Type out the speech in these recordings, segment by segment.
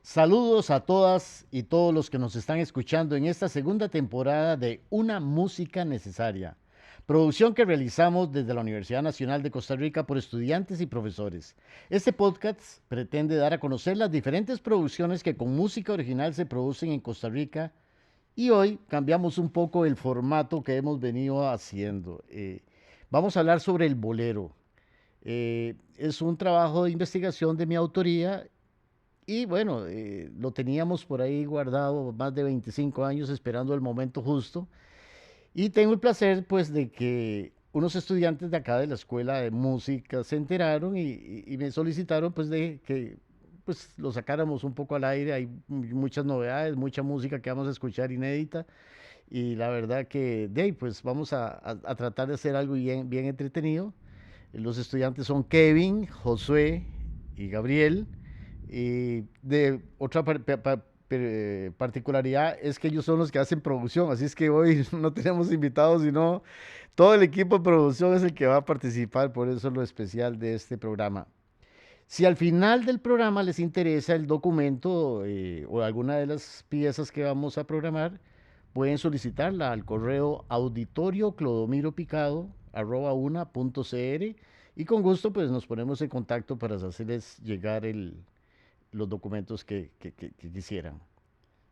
Saludos a todas y todos los que nos están escuchando en esta segunda temporada de Una Música Necesaria, producción que realizamos desde la Universidad Nacional de Costa Rica por estudiantes y profesores. Este podcast pretende dar a conocer las diferentes producciones que con música original se producen en Costa Rica y hoy cambiamos un poco el formato que hemos venido haciendo. Vamos a hablar sobre el bolero. Es un trabajo de investigación de mi autoría. Y bueno, lo teníamos por ahí guardado más de 25 años esperando el momento justo. Y tengo el placer pues de que unos estudiantes de acá de la Escuela de Música se enteraron y me solicitaron pues de que pues lo sacáramos un poco al aire. Hay muchas novedades, mucha música que vamos a escuchar inédita. Y la verdad que de ahí pues vamos a tratar de hacer algo bien entretenido. Los estudiantes son Kevin, Josué y Gabriel. Y de otra particularidad es que ellos son los que hacen producción, así es que hoy no tenemos invitados, sino todo el equipo de producción es el que va a participar, por eso es lo especial de este programa. Si al final del programa les interesa el documento o alguna de las piezas que vamos a programar, pueden solicitarla al correo auditorioclodomiropicado@una.cr y con gusto pues nos ponemos en contacto para hacerles llegar los documentos que quisieran.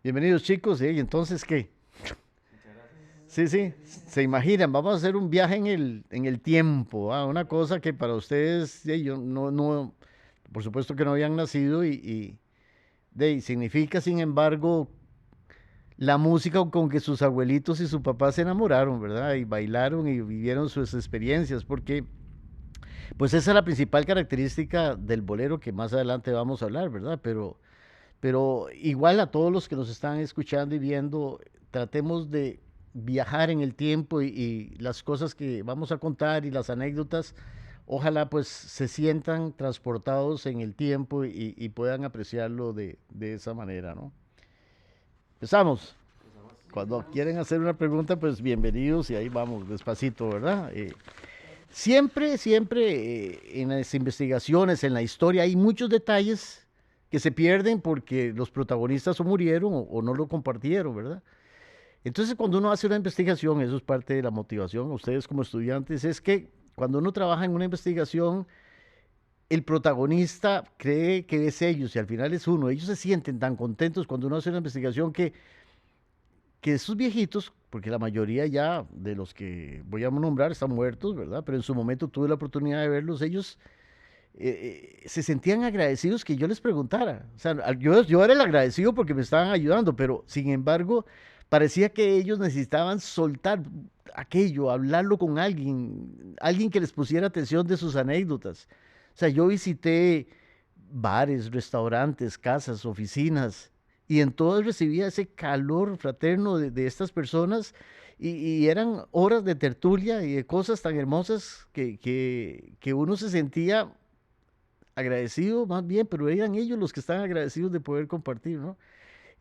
Bienvenidos chicos, ¿y entonces qué? Sí, sí, se imaginan, vamos a hacer un viaje en el tiempo, una cosa que para ustedes, yo no, por supuesto que no habían nacido significa, sin embargo, la música con que sus abuelitos y su papá se enamoraron, ¿verdad? Y bailaron y vivieron sus experiencias, porque pues esa es la principal característica del bolero que más adelante vamos a hablar, ¿verdad? Pero igual a todos los que nos están escuchando y viendo, tratemos de viajar en el tiempo y las cosas que vamos a contar y las anécdotas, ojalá pues se sientan transportados en el tiempo y puedan apreciarlo de esa manera, ¿no? Empezamos. Cuando quieren hacer una pregunta, pues bienvenidos y ahí vamos, despacito, ¿verdad? Siempre en las investigaciones, en la historia, hay muchos detalles que se pierden porque los protagonistas o murieron o no lo compartieron, ¿verdad? Entonces, cuando uno hace una investigación, eso es parte de la motivación, a ustedes como estudiantes, es que cuando uno trabaja en una investigación, el protagonista cree que es ellos y al final es uno. Ellos se sienten tan contentos cuando uno hace una investigación que esos viejitos, porque la mayoría ya de los que voy a nombrar están muertos, ¿verdad? Pero en su momento tuve la oportunidad de verlos, ellos se sentían agradecidos que yo les preguntara. O sea, yo era el agradecido porque me estaban ayudando, pero sin embargo, parecía que ellos necesitaban soltar aquello, hablarlo con alguien que les pusiera atención de sus anécdotas. O sea, yo visité bares, restaurantes, casas, oficinas, y en todas recibía ese calor fraterno de estas personas y eran horas de tertulia y de cosas tan hermosas que uno se sentía agradecido más bien, pero eran ellos los que estaban agradecidos de poder compartir, ¿no?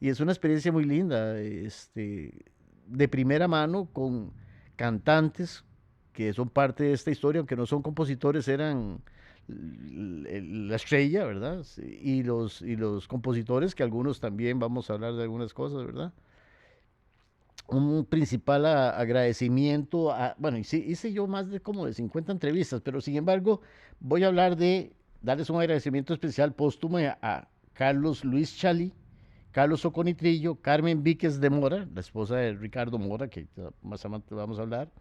Y es una experiencia muy linda, de primera mano con cantantes que son parte de esta historia, aunque no son compositores, eran la estrella, ¿verdad? Sí, y los compositores, que algunos también vamos a hablar de algunas cosas, ¿verdad? Un principal agradecimiento bueno, hice yo más de como de 50 entrevistas, pero sin embargo voy a hablar darles un agradecimiento especial póstumo a Carlos Luis Chalí, Carlos Oconitrillo, Carmen Víquez de Mora, la esposa de Ricardo Mora, que más adelante vamos a hablar,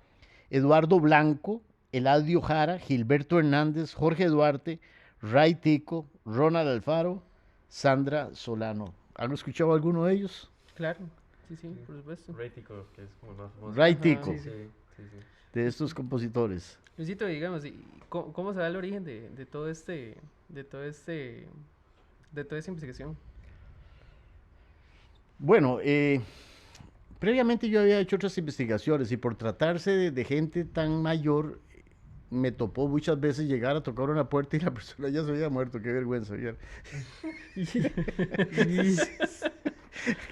Eduardo Blanco, Eladio Jara, Gilberto Hernández, Jorge Duarte, Ray Tico, Ronald Alfaro, Sandra Solano. ¿Han escuchado alguno de ellos? Claro, sí, por supuesto. Rético, que es como el más famoso. Ray Ajá, Tico, Sí, sí. de estos compositores. Luisito, digamos, ¿cómo se da el origen de toda esta investigación? Bueno, previamente yo había hecho otras investigaciones y por tratarse de gente tan mayor, me topó muchas veces llegar a tocar una puerta y la persona ya se había muerto, qué vergüenza.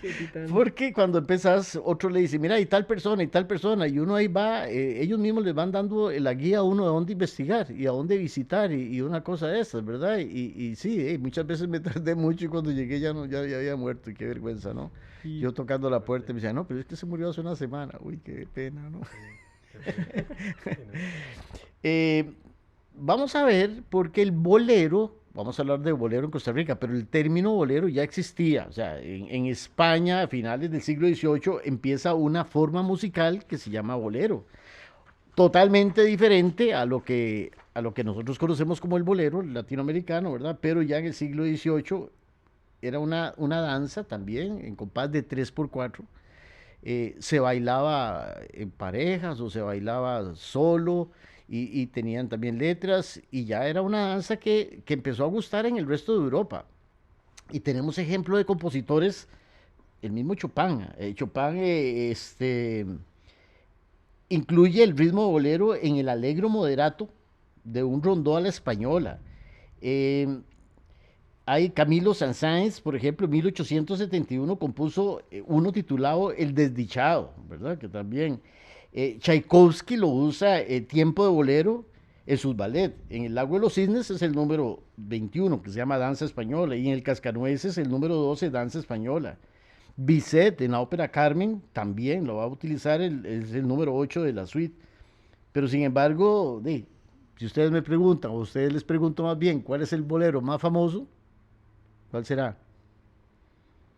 Qué titán. Porque cuando empezás, otro le dice, mira, y tal persona, y uno ahí va, ellos mismos les van dando la guía a uno de dónde investigar y a dónde visitar y una cosa de estas, ¿verdad? Y sí, muchas veces me tardé mucho y cuando llegué ya, no, ya había muerto y qué vergüenza, ¿no? Y Yo tocando la puerta y Fuerte. me decía, no, pero es que se murió hace una semana, uy, qué pena, ¿no? Sí, qué feo. Sí, ¿no? Eh, Vamos a ver, porque el bolero, vamos a hablar de bolero en Costa Rica, pero el término bolero ya existía. O sea, en España, a finales del siglo XVIII, empieza una forma musical que se llama bolero. Totalmente diferente a lo que nosotros conocemos como el bolero el latinoamericano, ¿verdad? Pero ya en el siglo XVIII era una danza también, en compás de 3 por 4. Se bailaba en parejas o se bailaba solo y tenían también letras y ya era una danza que empezó a gustar en el resto de Europa. Y tenemos ejemplo de compositores, el mismo Chopin. Chopin incluye el ritmo bolero en el allegro moderato de un rondó a la española. Eh, Hay Camilo Saint-Saëns, por ejemplo, en 1871 compuso uno titulado El Desdichado, ¿verdad? Que también Tchaikovsky lo usa Tiempo de Bolero en sus ballet. En El Lago de los Cisnes es el número 21, que se llama Danza Española, y en El Cascanueces el número 12, Danza Española. Bizet en la ópera Carmen también lo va a utilizar, es el número 8 de la suite. Pero sin embargo, si ustedes me preguntan, o ustedes les pregunto más bien, ¿cuál es el bolero más famoso? ¿Cuál será?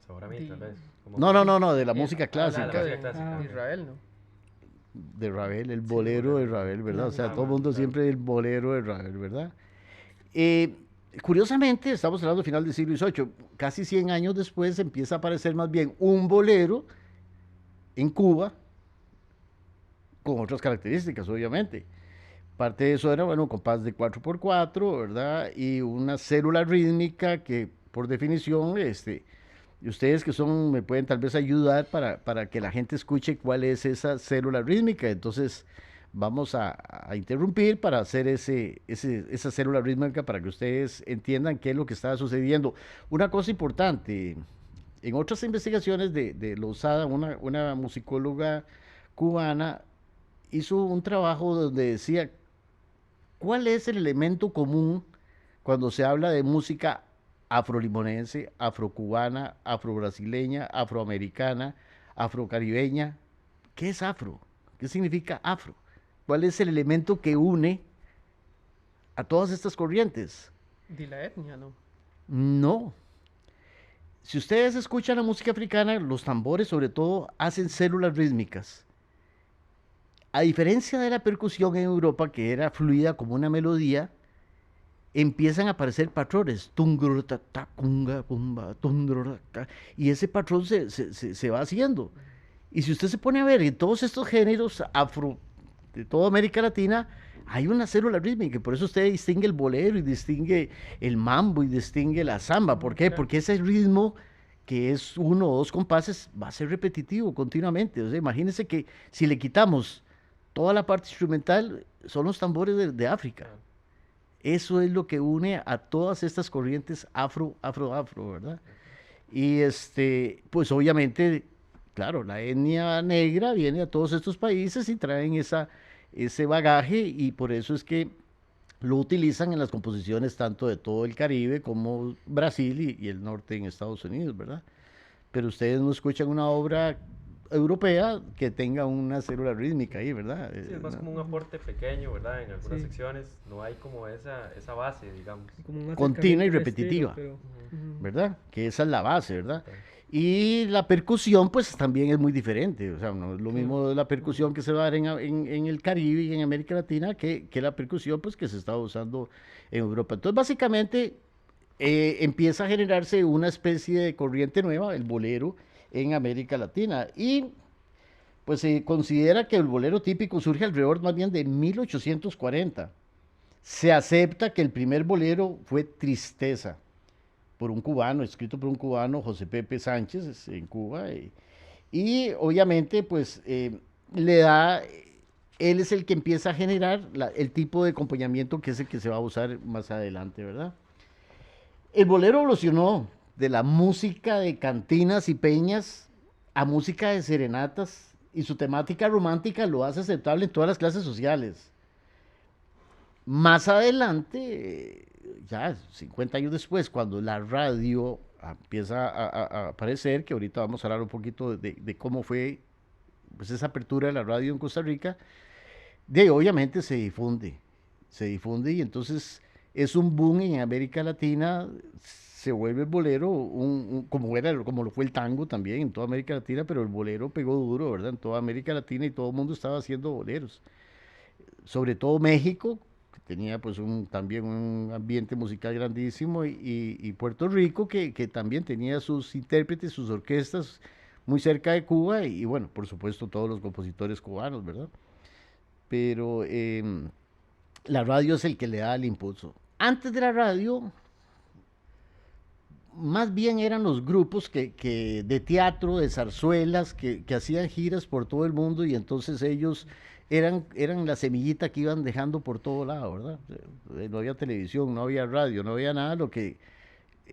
Sabor a mí, tal vez. Como No, que... no, no, no, de la la música la clásica, música clásica, ok. Israel, ¿no? de Ravel, el Sí, bolero de bolero. Ravel, ¿verdad? O sea, todo el Claro, mundo claro. siempre el bolero de Ravel, ¿verdad? Eh, Curiosamente, estamos hablando final del siglo XVIII, casi 100 años después empieza a aparecer más bien un bolero en Cuba, con otras características, obviamente. Parte de eso era, bueno, compás de 4 por 4, ¿verdad? Y una célula rítmica que, por definición, y ustedes que son, me pueden tal vez ayudar para que la gente escuche cuál es esa célula rítmica. Entonces, vamos a interrumpir para hacer esa célula rítmica para que ustedes entiendan qué es lo que está sucediendo. Una cosa importante, en otras investigaciones de Lozada, una musicóloga cubana hizo un trabajo donde decía cuál es el elemento común cuando se habla de música afrolimonense, afrocubana, afrobrasileña, afroamericana, afrocaribeña. ¿Qué es afro? ¿Qué significa afro? ¿Cuál es el elemento que une a todas estas corrientes? De la etnia, ¿no? No. Si ustedes escuchan la música africana, los tambores sobre todo hacen células rítmicas. A diferencia de la percusión en Europa, que era fluida como una melodía, empiezan a aparecer patrones. Y ese patrón se va haciendo. Y si usted se pone a ver en todos estos géneros afro de toda América Latina, hay una célula rítmica. Por eso usted distingue el bolero y distingue el mambo y distingue la samba. ¿Por qué? Claro. Porque ese ritmo que es uno o dos compases va a ser repetitivo continuamente. O sea, imagínense que si le quitamos toda la parte instrumental, son los tambores de África. Claro. Eso es lo que une a todas estas corrientes afro, ¿verdad? Y pues obviamente, claro, la etnia negra viene a todos estos países y traen ese bagaje y por eso es que lo utilizan en las composiciones tanto de todo el Caribe como Brasil y el norte en Estados Unidos, ¿verdad? Pero ustedes no escuchan una obra europea que tenga una célula rítmica ahí, ¿verdad? Sí, es más No. como un aporte pequeño, ¿verdad? En algunas Sí. secciones no hay como esa base, digamos. Como un Continua y acercamiento al estilo, repetitiva. pero... Ujú. Ujú. ¿Verdad? Que esa es la base, ¿verdad? Total. Y la percusión, pues también es muy diferente. O sea, no es lo Claro. mismo la percusión que se va a dar en el Caribe y en América Latina que la percusión, pues, que se está usando en Europa. Entonces, básicamente, empieza a generarse una especie de corriente nueva, el bolero, en América Latina. Y pues se considera que el bolero típico surge alrededor más bien de 1840. Se acepta que el primer bolero fue Tristeza por un cubano, escrito por un cubano, José Pepe Sánchez, en Cuba. Y obviamente, pues, le da, él es el que empieza a generar el tipo de acompañamiento que es el que se va a usar más adelante, ¿verdad? El bolero evolucionó, de la música de cantinas y peñas a música de serenatas, y su temática romántica lo hace aceptable en todas las clases sociales. Más adelante, ya 50 años después, cuando la radio empieza a aparecer, que ahorita vamos a hablar un poquito de cómo fue pues, esa apertura de la radio en Costa Rica, obviamente se difunde y entonces es un boom en América Latina, se vuelve el bolero, como lo fue el tango también en toda América Latina, pero el bolero pegó duro, ¿verdad? En toda América Latina y todo el mundo estaba haciendo boleros. Sobre todo México, que tenía pues también un ambiente musical grandísimo, y Puerto Rico, que también tenía sus intérpretes, sus orquestas muy cerca de Cuba, y bueno, por supuesto todos los compositores cubanos, ¿verdad? Pero la radio es el que le da el impulso. Antes de la radio, más bien eran los grupos de teatro, de zarzuelas, que hacían giras por todo el mundo y entonces ellos eran la semillita que iban dejando por todo lado, ¿verdad? No había televisión, no había radio, no había nada, lo que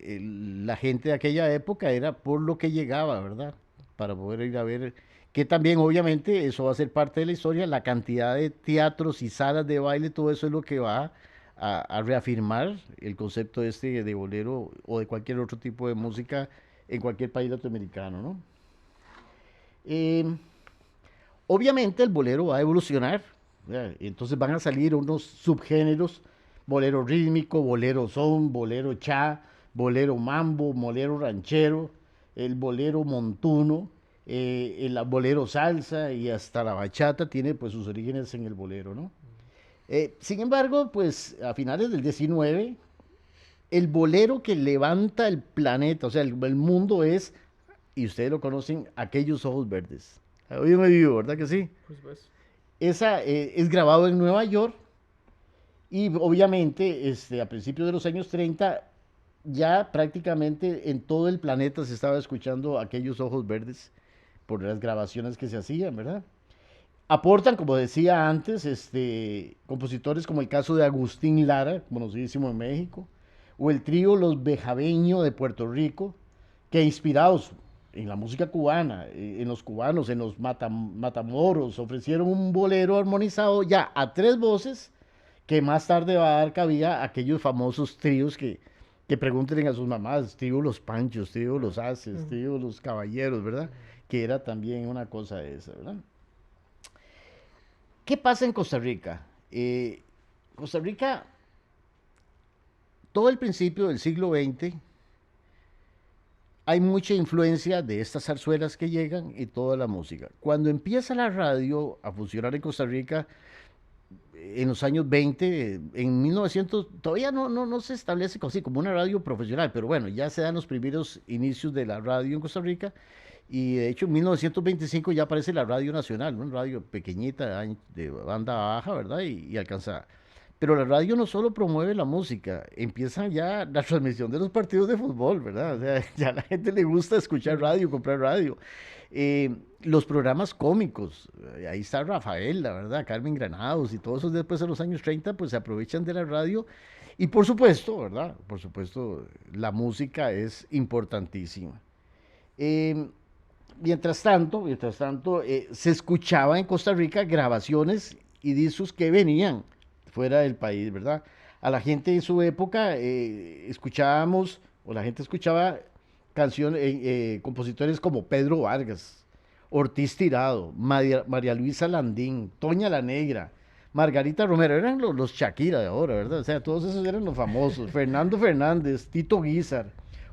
la gente de aquella época era por lo que llegaba, ¿verdad? Para poder ir a ver, que también obviamente eso va a ser parte de la historia, la cantidad de teatros y salas de baile, todo eso es lo que va a reafirmar el concepto de bolero o de cualquier otro tipo de música en cualquier país latinoamericano, ¿no? Eh, Obviamente el bolero va a evolucionar, ¿verdad? Entonces van a salir unos subgéneros, bolero rítmico, bolero son, bolero cha, bolero mambo, bolero ranchero, el bolero montuno, el bolero salsa y hasta la bachata tiene pues sus orígenes en el bolero, ¿no? Sin embargo, pues a finales del 19, el bolero que levanta el planeta, o sea, el mundo es, y ustedes lo conocen, Aquellos Ojos Verdes. Hoy me vivo, ¿verdad que sí? Pues. Esa es grabado en Nueva York y obviamente a principios de los años 30 ya prácticamente en todo el planeta se estaba escuchando Aquellos Ojos Verdes por las grabaciones que se hacían, ¿verdad? Aportan, como decía antes, compositores como el caso de Agustín Lara, conocidísimo en México, o el trío Los Bejaveño de Puerto Rico, que inspirados en la música cubana, en los cubanos, en los matamoros, ofrecieron un bolero armonizado ya a tres voces, que más tarde va a dar cabida a aquellos famosos tríos que pregunten a sus mamás, trío Los Panchos, trío Los Haces, trío Los Caballeros, ¿verdad? Que era también una cosa de esa, ¿verdad? ¿Qué pasa en Costa Rica? Costa Rica, todo el principio del siglo XX, hay mucha influencia de estas zarzuelas que llegan y toda la música. Cuando empieza la radio a funcionar en Costa Rica, en los años 20, en 1900, todavía no se establece así como una radio profesional, pero bueno, ya se dan los primeros inicios de la radio en Costa Rica. Y de hecho en 1925 ya aparece la Radio Nacional, ¿no? Una radio pequeñita, de banda baja, ¿verdad? Y alcanza. Pero la radio no solo promueve la música, empieza ya la transmisión de los partidos de fútbol, ¿verdad? O sea, ya a la gente le gusta escuchar radio, comprar radio. Los programas cómicos, ahí está Rafael, la verdad, Carmen Granados y todos esos después de los años 30, pues se aprovechan de la radio. Y por supuesto, ¿verdad? Por supuesto, la música es importantísima. Mientras tanto, se escuchaba en Costa Rica grabaciones y discos que venían fuera del país, ¿verdad? A la gente en su época escuchábamos, o la gente escuchaba canciones, compositores como Pedro Vargas, Ortiz Tirado, María Luisa Landín, Toña la Negra, Margarita Romero, eran los Shakira de ahora, ¿verdad? O sea, todos esos eran los famosos. Fernando Fernández, Tito Guízar,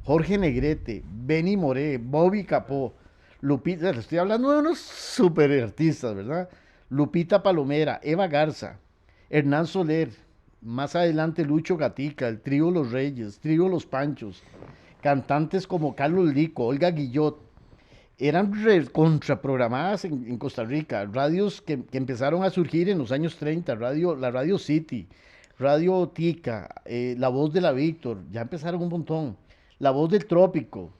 Jorge Negrete, Benny Moré, Bobby Capó, Lupita, le estoy hablando de unos super artistas, ¿verdad? Lupita Palomera, Eva Garza, Hernán Soler, más adelante Lucho Gatica, el trío Los Reyes, trío Los Panchos, cantantes como Carlos Lico, Olga Guillot, eran contraprogramadas en Costa Rica, radios que empezaron a surgir en los años 30, la Radio City, Radio Tica, La Voz de la Víctor, ya empezaron un montón, La Voz del Trópico,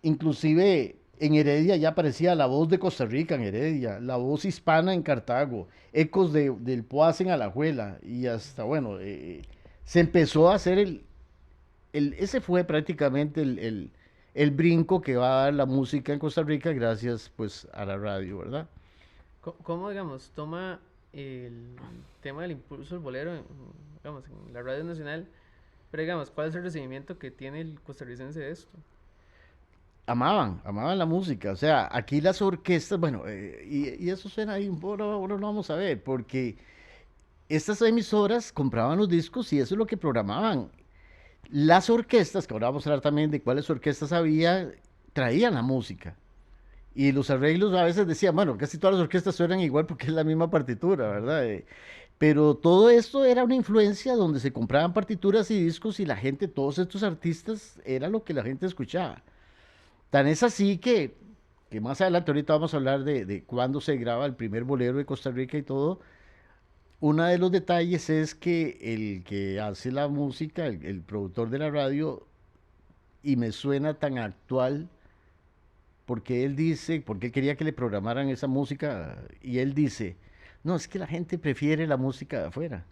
inclusive en Heredia ya aparecía La Voz de Costa Rica en Heredia, La Voz Hispana en Cartago, Ecos del Poás en Alajuela, y hasta, bueno, se empezó a hacer el ese fue prácticamente el brinco que va a dar la música en Costa Rica gracias pues a la radio, ¿verdad? ¿Cómo, digamos, toma el tema del impulso del bolero, digamos, en la radio nacional? Pero, digamos, ¿cuál es el recibimiento que tiene el costarricense de esto? Amaban la música, o sea, aquí las orquestas, bueno, y eso suena ahí un poco, ahora lo vamos a ver, porque estas emisoras compraban los discos y eso es lo que programaban. Las orquestas, que ahora vamos a hablar también de cuáles orquestas había, traían la música. Y los arreglos a veces decían, bueno, casi todas las orquestas suenan igual porque es la misma partitura, ¿verdad? Pero todo esto era una influencia donde se compraban partituras y discos y la gente, todos estos artistas, era lo que la gente escuchaba. Tan es así que más adelante, ahorita vamos a hablar de cuándo se graba el primer bolero de Costa Rica y todo. Uno de los detalles es que el que hace la música, el productor de la radio, y me suena tan actual, porque él dice, porque él quería que le programaran esa música, y él dice, no, es que la gente prefiere la música de afuera,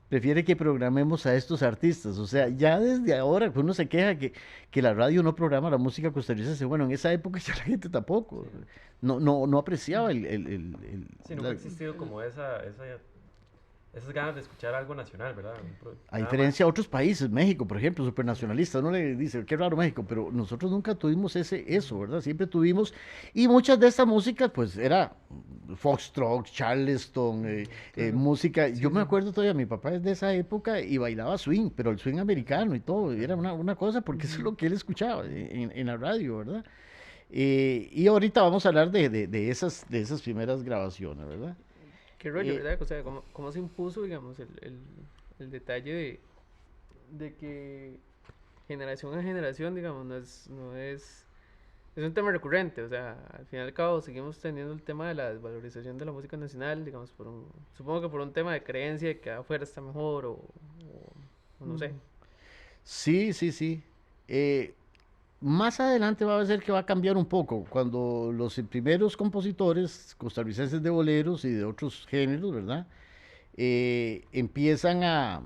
prefiere que programemos a estos artistas, o sea, ya desde ahora que uno se queja que la radio no programa la música costarricense, bueno, en esa época ya la gente tampoco, Sí. no apreciaba Sí, nunca ha existido como esas ganas de escuchar algo nacional, ¿verdad? a Nada diferencia de más. otros países, México, por ejemplo, supernacionalista, uno le dice, qué raro México, pero nosotros nunca tuvimos eso, ¿verdad? Siempre tuvimos, y muchas de esta música, pues era foxtrot, charleston, Claro. música, Sí, yo me sí. acuerdo todavía, mi papá es de esa época y bailaba swing, pero el swing americano y todo, y era una cosa, porque eso es Ujú. lo que él escuchaba en la radio, ¿verdad? Y ahorita vamos a hablar de esas primeras grabaciones, ¿verdad? ¿Qué rollo, Eh, verdad? O sea, ¿cómo se impuso, digamos, el detalle de que generación a generación, digamos, es un tema recurrente? O sea, al fin y al cabo seguimos teniendo el tema de la desvalorización de la música nacional, digamos, supongo que por un tema de creencia de que afuera está mejor o no sé. Sí, sí, sí. Eh, Más adelante va a ser que va a cambiar un poco, cuando los primeros compositores costarricenses de boleros y de otros géneros, ¿verdad? Empiezan a...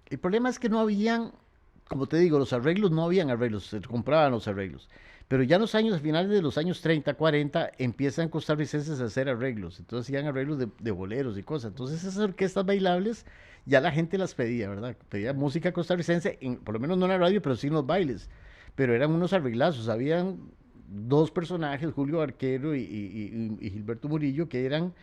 El problema es que no habían, como te digo, los arreglos, no habían arreglos, se compraban los arreglos. Pero ya en los años, a finales de los años 30, 40, empiezan costarricenses a hacer arreglos. Entonces hacían arreglos de boleros y cosas. Entonces esas orquestas bailables ya la gente las pedía, ¿verdad? Pedía música costarricense, por lo menos no en la radio, pero sí en los bailes. Pero eran unos arreglazos. Habían dos personajes, Julio Arquero y Gilberto Murillo, que eran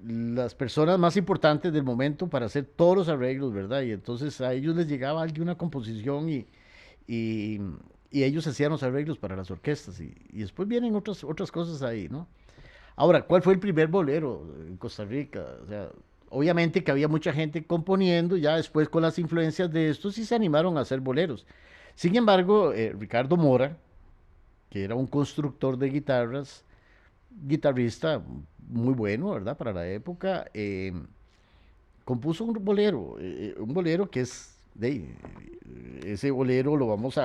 las personas más importantes del momento para hacer todos los arreglos, ¿verdad? Y entonces a ellos les llegaba alguna composición y, y ellos hacían los arreglos para las orquestas y después vienen otras cosas ahí, ¿no? Ahora, ¿cuál fue el primer bolero en Costa Rica? O sea, obviamente que había mucha gente componiendo, ya después con las influencias de estos sí se animaron a hacer boleros. Sin embargo, Ricardo Mora, que era un constructor de guitarras, guitarrista muy bueno, ¿verdad? Para la época, compuso un bolero que es, ese bolero lo vamos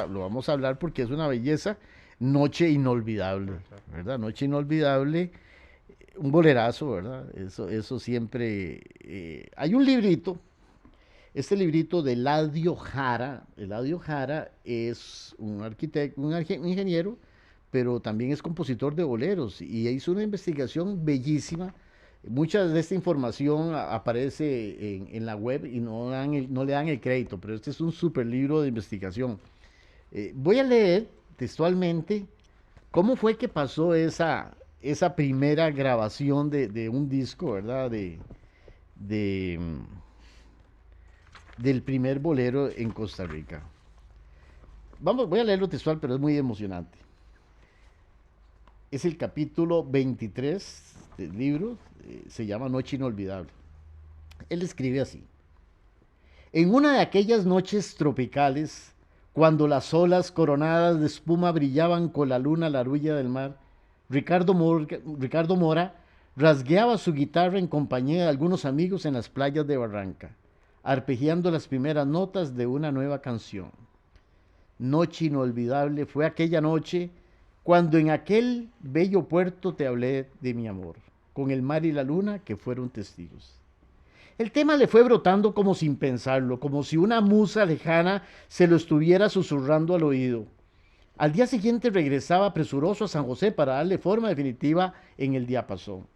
a hablar porque es una belleza, Noche Inolvidable, Ah, claro. ¿verdad? Noche Inolvidable, un bolerazo, ¿verdad? Eso siempre... hay un librito, este librito de Eladio Jara. Eladio Jara es un arquitecto, un ingeniero, pero también es compositor de boleros y hizo una investigación bellísima. Mucha de esta información aparece en la web y no le dan el crédito, pero este es un super libro de investigación. Voy a leer textualmente cómo fue que pasó esa primera grabación de un disco, ¿verdad? De, del primer bolero en Costa Rica. Voy a leerlo textual, pero es muy emocionante. Es el capítulo 23 del libro, se llama Noche Inolvidable. Él escribe así. En una de aquellas noches tropicales, cuando las olas coronadas de espuma brillaban con la luna a la orilla del mar, Ricardo Mora rasgueaba su guitarra en compañía de algunos amigos en las playas de Barranca, arpegiando las primeras notas de una nueva canción. Noche inolvidable fue aquella noche cuando en aquel bello puerto te hablé de mi amor, con el mar y la luna que fueron testigos. El tema le fue brotando como sin pensarlo, como si una musa lejana se lo estuviera susurrando al oído. Al día siguiente regresaba presuroso a San José para darle forma definitiva en el diapasón.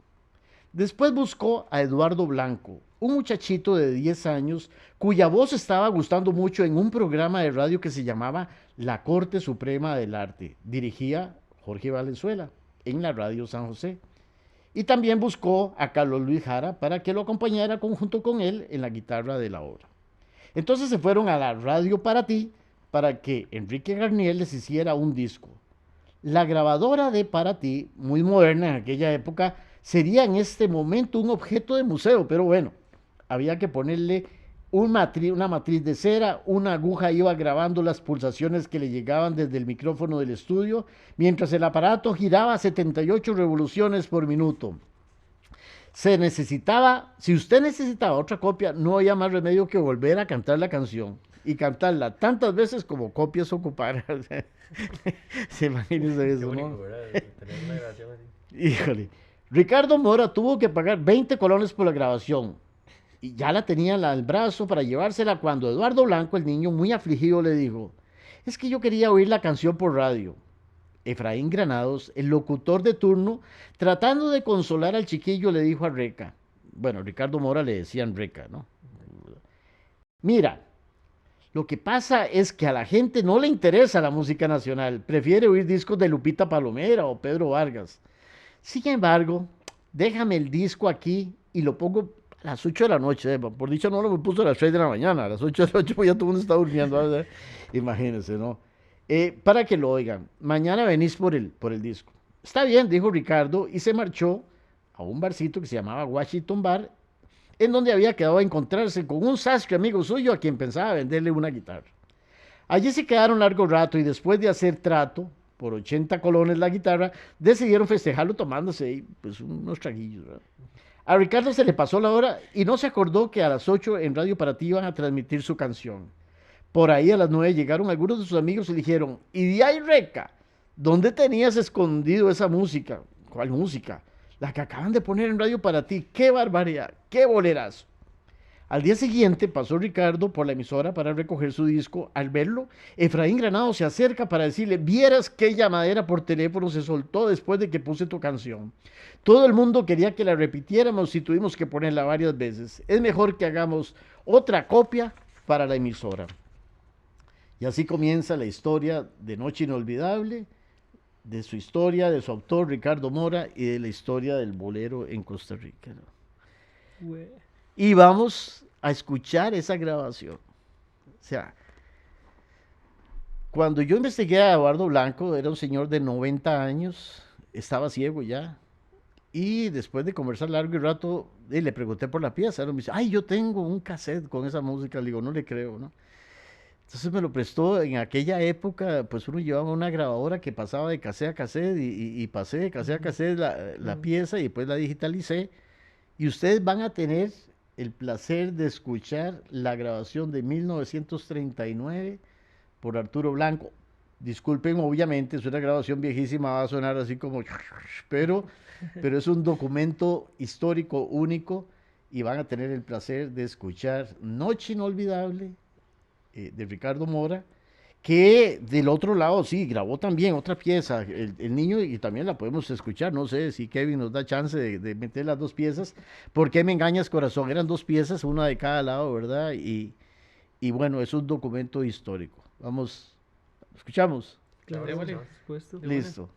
Después buscó a Eduardo Blanco, un muchachito de 10 años cuya voz estaba gustando mucho en un programa de radio que se llamaba La Corte Suprema del Arte. Dirigía Jorge Valenzuela en la radio San José. Y también buscó a Carlos Luis Jara para que lo acompañara junto con él en la guitarra de la obra. Entonces se fueron a la radio Para Ti para que Enrique Garnier les hiciera un disco. La grabadora de Para Ti, muy moderna en aquella época, sería en este momento un objeto de museo, pero bueno, había que ponerle una matriz de cera, una aguja iba grabando las pulsaciones que le llegaban desde el micrófono del estudio, mientras el aparato giraba a 78 revoluciones por minuto. Si usted necesitaba otra copia, no había más remedio que volver a cantar la canción y cantarla tantas veces como copias ocupara. Se imagina eso, Qué ¿no? único, ¿verdad? Tener una grabación así. Híjole. Ricardo Mora tuvo que pagar 20 colones por la grabación y ya la tenía al brazo para llevársela cuando Eduardo Blanco, el niño muy afligido, le dijo: es que yo quería oír la canción por radio. Efraín Granados, el locutor de turno, tratando de consolar al chiquillo, le dijo a Reca, bueno, Ricardo Mora le decían Reca, ¿no? Mira, lo que pasa es que a la gente no le interesa la música nacional, prefiere oír discos de Lupita Palomera o Pedro Vargas. Sin embargo, déjame el disco aquí y lo pongo a las 8 de la noche. Por dicho, no lo puso a las 3 de la mañana. A las 8 de la noche pues ya todo el mundo está durmiendo. ¿Verdad? Imagínense, ¿no? Para que lo oigan. Mañana venís por el disco. Está bien, dijo Ricardo, y se marchó a un barcito que se llamaba Washington Bar, en donde había quedado a encontrarse con un sastre amigo suyo a quien pensaba venderle una guitarra. Allí se quedaron largo rato y después de hacer trato, por 80 colones la guitarra, decidieron festejarlo tomándose pues, unos traguillos, ¿verdad? A Ricardo se le pasó la hora y no se acordó que a las 8 en Radio Para Ti iban a transmitir su canción. Por ahí a las 9 llegaron algunos de sus amigos y le dijeron: ¿y de ahí, Reca? ¿Dónde tenías escondido esa música? ¿Cuál música? La que acaban de poner en Radio Para Ti. ¡Qué barbaridad! ¡Qué bolerazo! Al día siguiente pasó Ricardo por la emisora para recoger su disco. Al verlo, Efraín Granado se acerca para decirle: vieras qué llamadera por teléfono se soltó después de que puse tu canción. Todo el mundo quería que la repitiéramos y tuvimos que ponerla varias veces. Es mejor que hagamos otra copia para la emisora. Y así comienza la historia de Noche Inolvidable, de su historia, de su autor Ricardo Mora y de la historia del bolero en Costa Rica, ¿no? Y vamos a escuchar esa grabación. O sea, cuando yo investigué a Eduardo Blanco, era un señor de 90 años, estaba ciego ya, y después de conversar largo y rato, le pregunté por la pieza, él me dice: ay, yo tengo un cassette con esa música. Le digo: no le creo, ¿no? Entonces me lo prestó. En aquella época, pues uno llevaba una grabadora que pasaba de cassette a cassette y pasé de cassette a cassette la pieza y después la digitalicé. Y ustedes van a tener el placer de escuchar la grabación de 1939 por Arturo Blanco. Disculpen, obviamente, es una grabación viejísima, va a sonar así como... pero es un documento histórico único y van a tener el placer de escuchar Noche Inolvidable de Ricardo Mora, que del otro lado sí, grabó también otra pieza, el niño, y también la podemos escuchar. No sé si Kevin nos da chance de meter las dos piezas. ¿Por qué me engañas, corazón? Eran dos piezas, una de cada lado, ¿verdad? Y bueno, es un documento histórico. Vamos, ¿escuchamos? Claro, vale, por supuesto. Listo.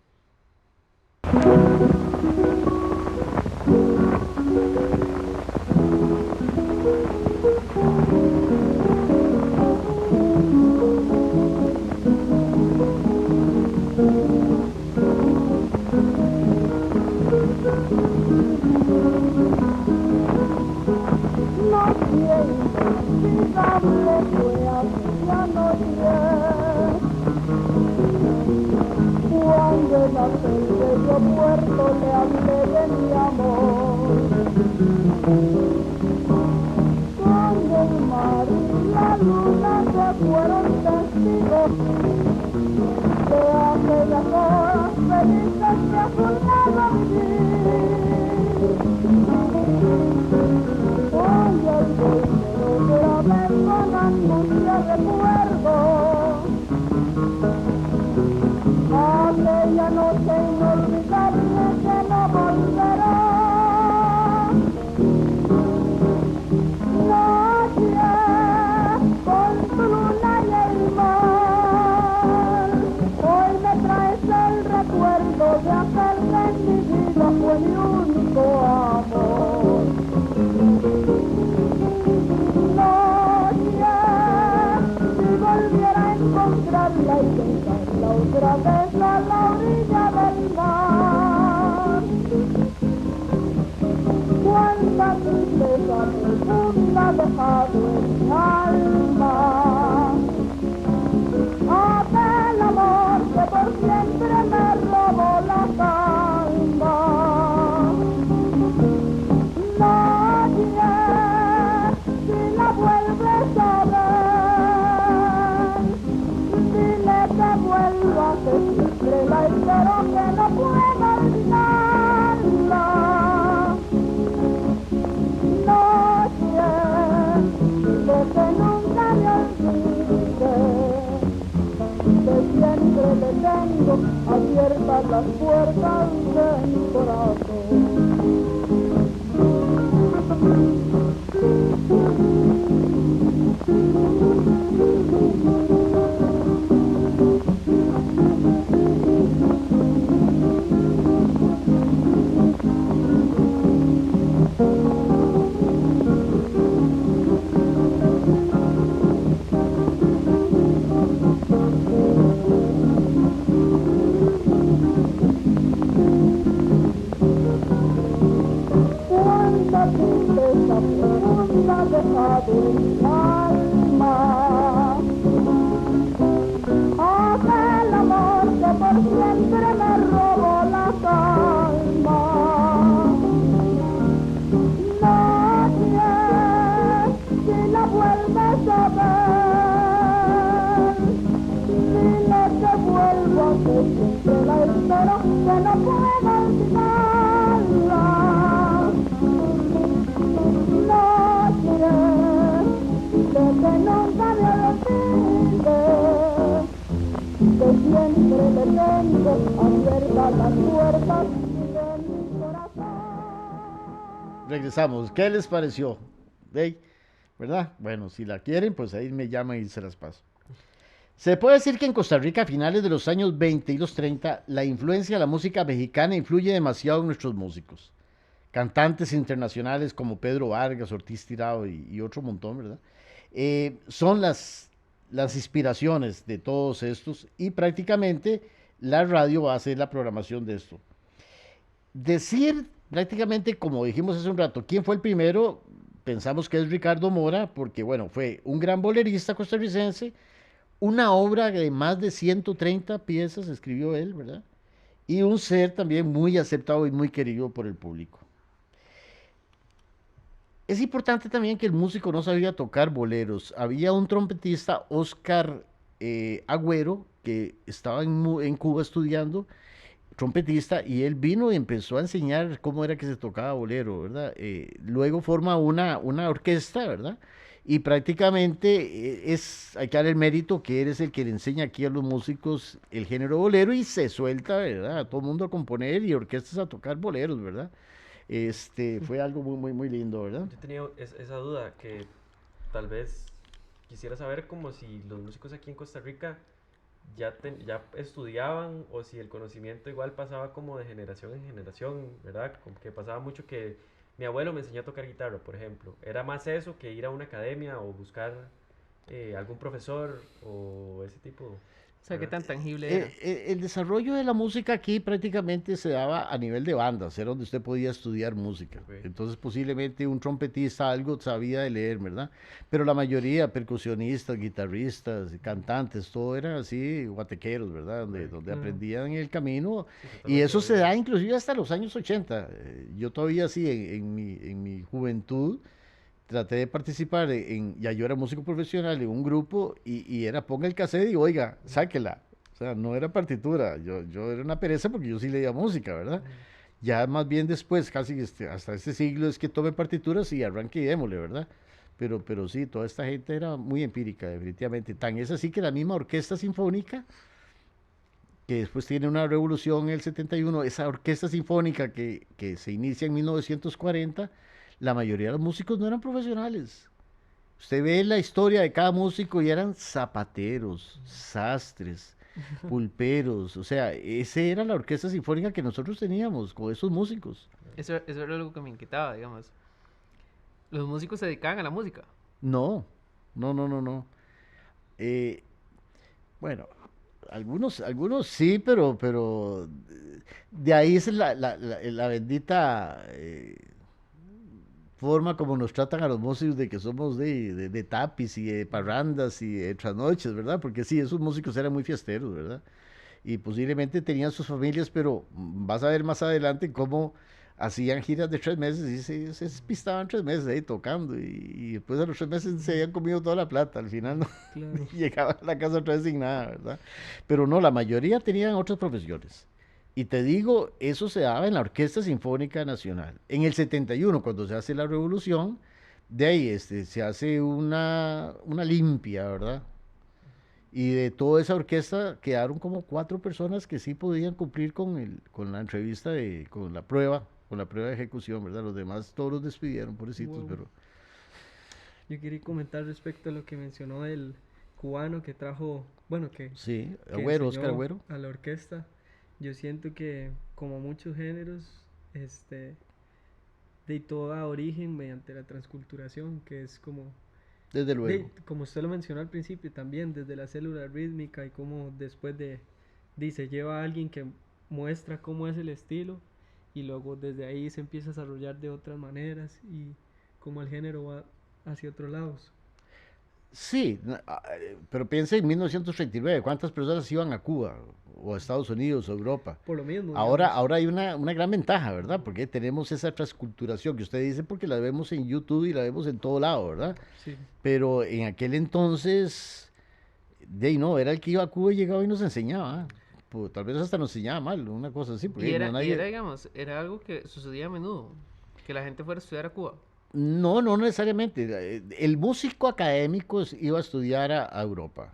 Cuando en aquel bello puerto le hablé de mi amor, donde el mar y la luna se fueron testigos de aquellas horas felices que a su lado viví. Cuando el profunda dejado en mi alma. Aquel amor que por siempre me robó la calma. Nadie, si la vuelves a ver, dile que vuelva, que siempre la espero, que no puedo olvidarla. Noche, dile que nunca me olvide, que siempre le tengo abiertas las puertas de mi corazón. Cuánta tristeza profunda dejado en mi alma. Aquel amor que por siempre me robó la calma. Nadie, si la vuelves a ver, dile que vuelvo, que siempre la espero, que no puedo olvidarla. Que nunca me olvide, que siempre le tengo abiertas las puertas de mi corazón. Regresamos. ¿Qué les pareció? ¿Ey? ¿Verdad? Bueno, si la quieren, pues ahí me llaman y se las paso. Se puede decir que en Costa Rica a finales de los años 20 y los 30, la influencia de la música mexicana influye demasiado en nuestros músicos. Cantantes internacionales como Pedro Vargas, Ortiz Tirado y otro montón, ¿verdad? Son las inspiraciones de todos estos y prácticamente la radio va a hacer la programación de esto. Decir prácticamente, como dijimos hace un rato, quién fue el primero, pensamos que es Ricardo Mora, porque bueno, fue un gran bolerista costarricense, una obra de más de 130 piezas escribió él, ¿verdad? Y un ser también muy aceptado y muy querido por el público. Es importante también que el músico no sabía tocar boleros. Había un trompetista, Oscar Agüero, que estaba en Cuba estudiando, trompetista, y él vino y empezó a enseñar cómo era que se tocaba bolero, ¿verdad? Luego forma una orquesta, ¿verdad? Y prácticamente hay que dar el mérito que eres el que le enseña aquí a los músicos el género bolero y se suelta, ¿verdad? A todo el mundo a componer y orquestas a tocar boleros, ¿verdad? Fue algo muy, muy, muy lindo, ¿verdad? Yo tenía esa duda que tal vez quisiera saber como si los músicos aquí en Costa Rica ya estudiaban o si el conocimiento igual pasaba como de generación en generación, ¿verdad? Como que pasaba mucho que mi abuelo me enseñó a tocar guitarra, por ejemplo. Era más eso que ir a una academia o buscar algún profesor o ese tipo. O sea, qué tan tangible era. El desarrollo de la música aquí prácticamente se daba a nivel de bandas, era donde usted podía estudiar música. Okay. Entonces posiblemente un trompetista algo sabía de leer, ¿verdad? Pero la mayoría, percusionistas, guitarristas, cantantes, todo eran así, guatequeros, ¿verdad? Donde aprendían en el camino. Sí, Y eso se da inclusive hasta los años 80. Yo todavía sí, en mi juventud, traté de participar ya yo era músico profesional en un grupo y era ponga el cassette y oiga, sáquela. O sea, no era partitura, yo era una pereza porque yo sí leía música, ¿verdad? Ya más bien después, casi hasta este siglo, es que tome partituras y arranque y démosle, ¿verdad? Pero sí, toda esta gente era muy empírica, definitivamente. Tan es así que la misma orquesta sinfónica, que después tiene una revolución en el 71, esa orquesta sinfónica que se inicia en 1940, la mayoría de los músicos no eran profesionales. Usted ve la historia de cada músico y eran zapateros, sastres, pulperos, o sea, esa era la orquesta sinfónica que nosotros teníamos con esos músicos. Eso era algo que me inquietaba, digamos. Los músicos se dedicaban a la música. No. Bueno, algunos sí, pero de ahí es la bendita forma como nos tratan a los músicos de que somos de tapis y de parrandas y de trasnoches, ¿verdad? Porque sí, esos músicos eran muy fiesteros, ¿verdad? Y posiblemente tenían sus familias, pero vas a ver más adelante cómo hacían giras de 3 meses y se pistaban 3 meses ahí tocando y después de los 3 meses se habían comido toda la plata, al final no Claro. llegaban a la casa otra vez sin nada, ¿verdad? Pero no, la mayoría tenían otras profesiones. Y te digo, eso se daba en la Orquesta Sinfónica Nacional. En el 71, cuando se hace la revolución, de ahí se hace una limpia, ¿verdad? Y de toda esa orquesta quedaron como 4 personas que sí podían cumplir con la entrevista, con la prueba de ejecución, ¿verdad? Los demás todos los despidieron, pobrecitos, Wow. pero Yo quería comentar respecto a lo que mencionó el cubano que trajo, bueno, sí, que Agüero, Oscar enseñó Agüero. a la orquesta. Yo siento que como muchos géneros, de todo da origen mediante la transculturación, que es como, Desde luego. como usted lo mencionó al principio también, desde la célula rítmica y cómo después se lleva a alguien que muestra cómo es el estilo y luego desde ahí se empieza a desarrollar de otras maneras y cómo el género va hacia otros lados. Sí, pero piensa en 1939, ¿cuántas personas iban a Cuba o a Estados Unidos o Europa? Por lo mismo, Ahora, digamos. ahora hay una gran ventaja, ¿verdad? Porque tenemos esa transculturación que usted dice porque la vemos en YouTube y la vemos en todo lado, ¿verdad? Sí, Pero en aquel entonces, de ahí no, era el que iba a Cuba y llegaba y nos enseñaba. Pues, tal vez hasta nos enseñaba mal, una cosa así, porque y no era, nadie... digamos, era algo que sucedía a menudo, que la gente fuera a estudiar a Cuba. No, no necesariamente. El músico académico iba a estudiar a Europa,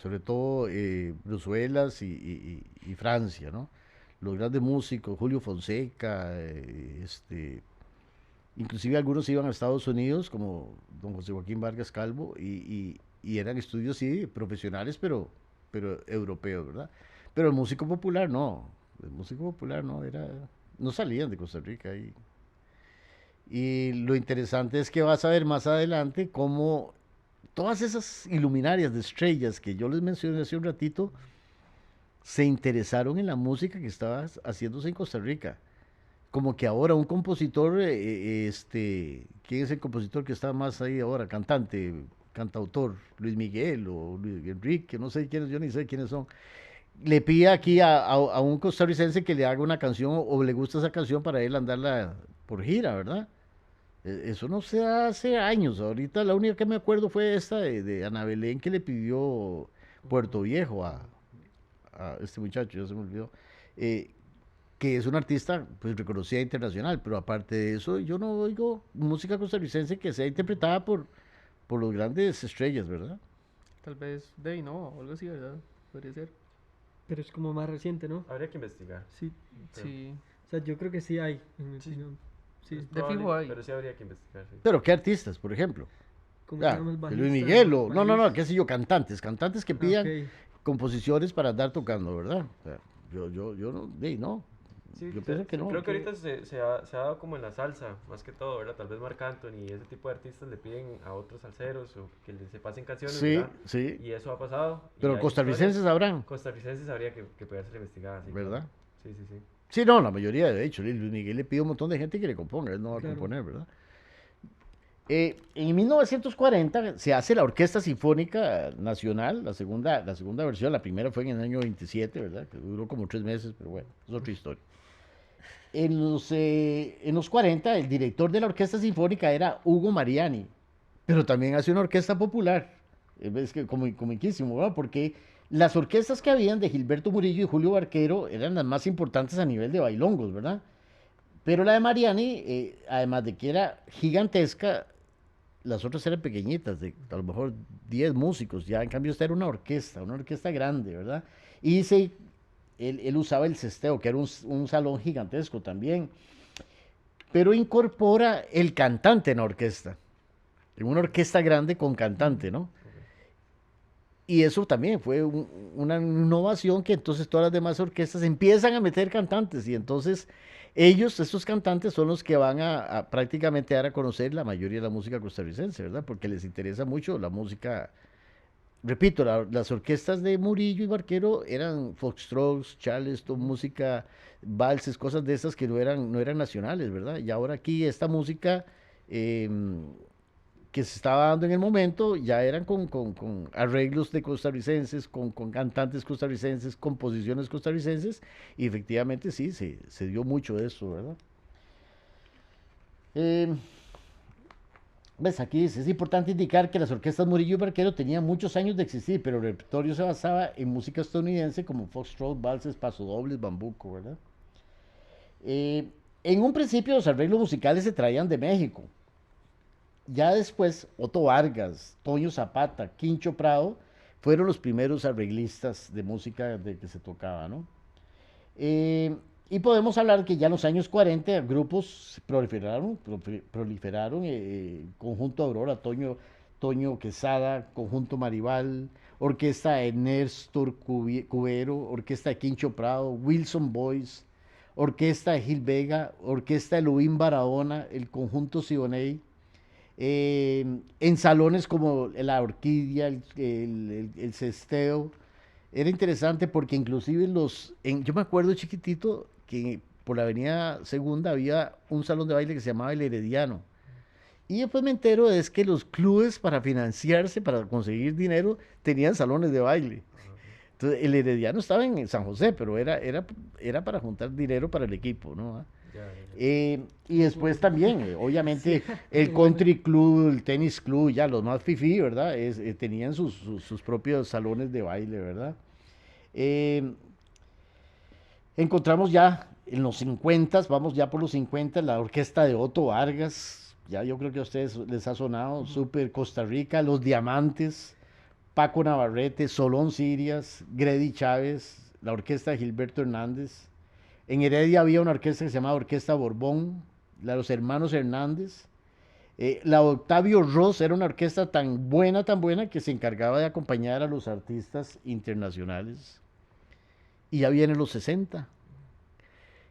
sobre todo Bruselas y Francia, ¿no? Los grandes músicos, Julio Fonseca, inclusive algunos iban a Estados Unidos, como don José Joaquín Vargas Calvo, y eran estudios, sí, profesionales, pero europeos, ¿verdad? Pero el músico popular no, no salían de Costa Rica. Y lo interesante es que vas a ver más adelante cómo todas esas iluminarias de estrellas que yo les mencioné hace un ratito se interesaron en la música que estaba haciéndose en Costa Rica. Como que ahora un compositor, ¿quién es el compositor que está más ahí ahora? Cantante, cantautor, Luis Miguel o Luis Enrique, no sé quiénes, yo ni sé quiénes son. Le pide aquí a un costarricense que le haga una canción o le gusta esa canción para él andarla por gira, ¿verdad? Eso no se hace años. Ahorita la única que me acuerdo fue esta de Ana Belén que le pidió Puerto Viejo a este muchacho, ya se me olvidó, eh, que es un artista pues reconocida internacional, pero aparte de eso yo no oigo música costarricense que sea interpretada por los grandes estrellas, ¿verdad? Tal vez no, o algo así, ¿verdad? Podría ser. Pero es como más reciente, ¿no? Habría que investigar. Sí, Pero sí. O sea, yo creo que sí hay, en mi Sí. opinión. Sí, es de probable, fijo hay. pero sí habría que investigar, sí. Pero ¿qué artistas, por ejemplo? ¿Cómo se Ah, llama el que Luis bajista? Miguel o... No, París. qué sé yo, cantantes que Ah, pidan ok. composiciones para andar tocando, ¿verdad? O sea, yo no, no. Sí, Yo pienso que no. creo que ahorita se ha dado como en la salsa, más que todo, ¿verdad? Tal vez Marc Anthony y ese tipo de artistas le piden a otros salseros o que se pasen canciones, Sí, ¿verdad? sí. Y eso ha pasado. y Pero hay costarricenses historias. sabrán, Costarricenses habría que poderse la investigada, sí, claro. ¿verdad? Sí, sí, sí. Sí, no, la mayoría, de hecho, Luis Miguel le pide a un montón de gente que le componga, él no va a Claro. componer, ¿verdad? En 1940 se hace la Orquesta Sinfónica Nacional, la segunda versión, la primera fue en el año 27, ¿verdad? Que duró como 3 meses, pero bueno, es otra historia. En los 40, el director de la Orquesta Sinfónica era Hugo Mariani, pero también hace una orquesta popular. Es que comiquísimo, ¿verdad? Porque las orquestas que habían de Gilberto Murillo y Julio Barquero eran las más importantes a nivel de bailongos, ¿verdad? Pero la de Mariani, además de que era gigantesca, las otras eran pequeñitas, de a lo mejor 10 músicos, ya en cambio esta era una orquesta grande, ¿verdad? Y él usaba el cesteo, que era un salón gigantesco también, pero incorpora el cantante en la orquesta, en una orquesta grande con cantante, ¿no? Y eso también fue una innovación que entonces todas las demás orquestas empiezan a meter cantantes y entonces estos cantantes son los que van a prácticamente dar a conocer la mayoría de la música costarricense, ¿verdad? Porque les interesa mucho la música. Repito, las orquestas de Murillo y Barquero eran foxtrots, charleston, música, valses, cosas de esas que no eran nacionales, ¿verdad? Y ahora aquí esta música em, que se estaba dando en el momento, ya eran con arreglos de costarricenses, con cantantes costarricenses, composiciones costarricenses, y efectivamente sí, se dio mucho de eso, ¿verdad? Em, ¿Ves? Aquí dice, es importante indicar que las orquestas Murillo y Barquero tenían muchos años de existir, pero el repertorio se basaba en música estadounidense como foxtrot, valses, pasodobles, bambuco, ¿verdad? Eh, en un principio los arreglos musicales se traían de México. Ya después, Otto Vargas, Toño Zapata, Quincho Prado fueron los primeros arreglistas de música de que se tocaba, ¿no? Eh, y podemos hablar que ya en los años 40 grupos proliferaron Conjunto Aurora, Toño Quesada, Conjunto Maribal, Orquesta de Néstor Cubero, Orquesta de Quincho Prado, Wilson Boys, Orquesta de Gil Vega, Orquesta de Luín Barahona, el Conjunto Siboney, en salones como la Orquídea, el Cesteo. Era interesante porque inclusive yo me acuerdo chiquitito que por la avenida Segunda había un salón de baile que se llamaba El Herediano. Y después me entero es que los clubes para financiarse, para conseguir dinero, tenían salones de baile. Entonces el Herediano estaba en San José, pero era para juntar dinero para el equipo, ¿no? Ya, ya, ya. Y después también, obviamente, el country club, el tenis club, ya los más fifí, ¿verdad? Tenían sus propios salones de baile, ¿verdad? Eh, Encontramos ya en los 50, vamos ya por los 50, la orquesta de Otto Vargas, ya yo creo que a ustedes les ha sonado, Super Costa Rica, Los Diamantes, Paco Navarrete, Solón Sirias, Grady Chávez, la orquesta de Gilberto Hernández. En Heredia había una orquesta que se llamaba Orquesta Borbón, la de los hermanos Hernández. La Octavio Ross era una orquesta tan buena, que se encargaba de acompañar a los artistas internacionales. Y ya vienen los 60.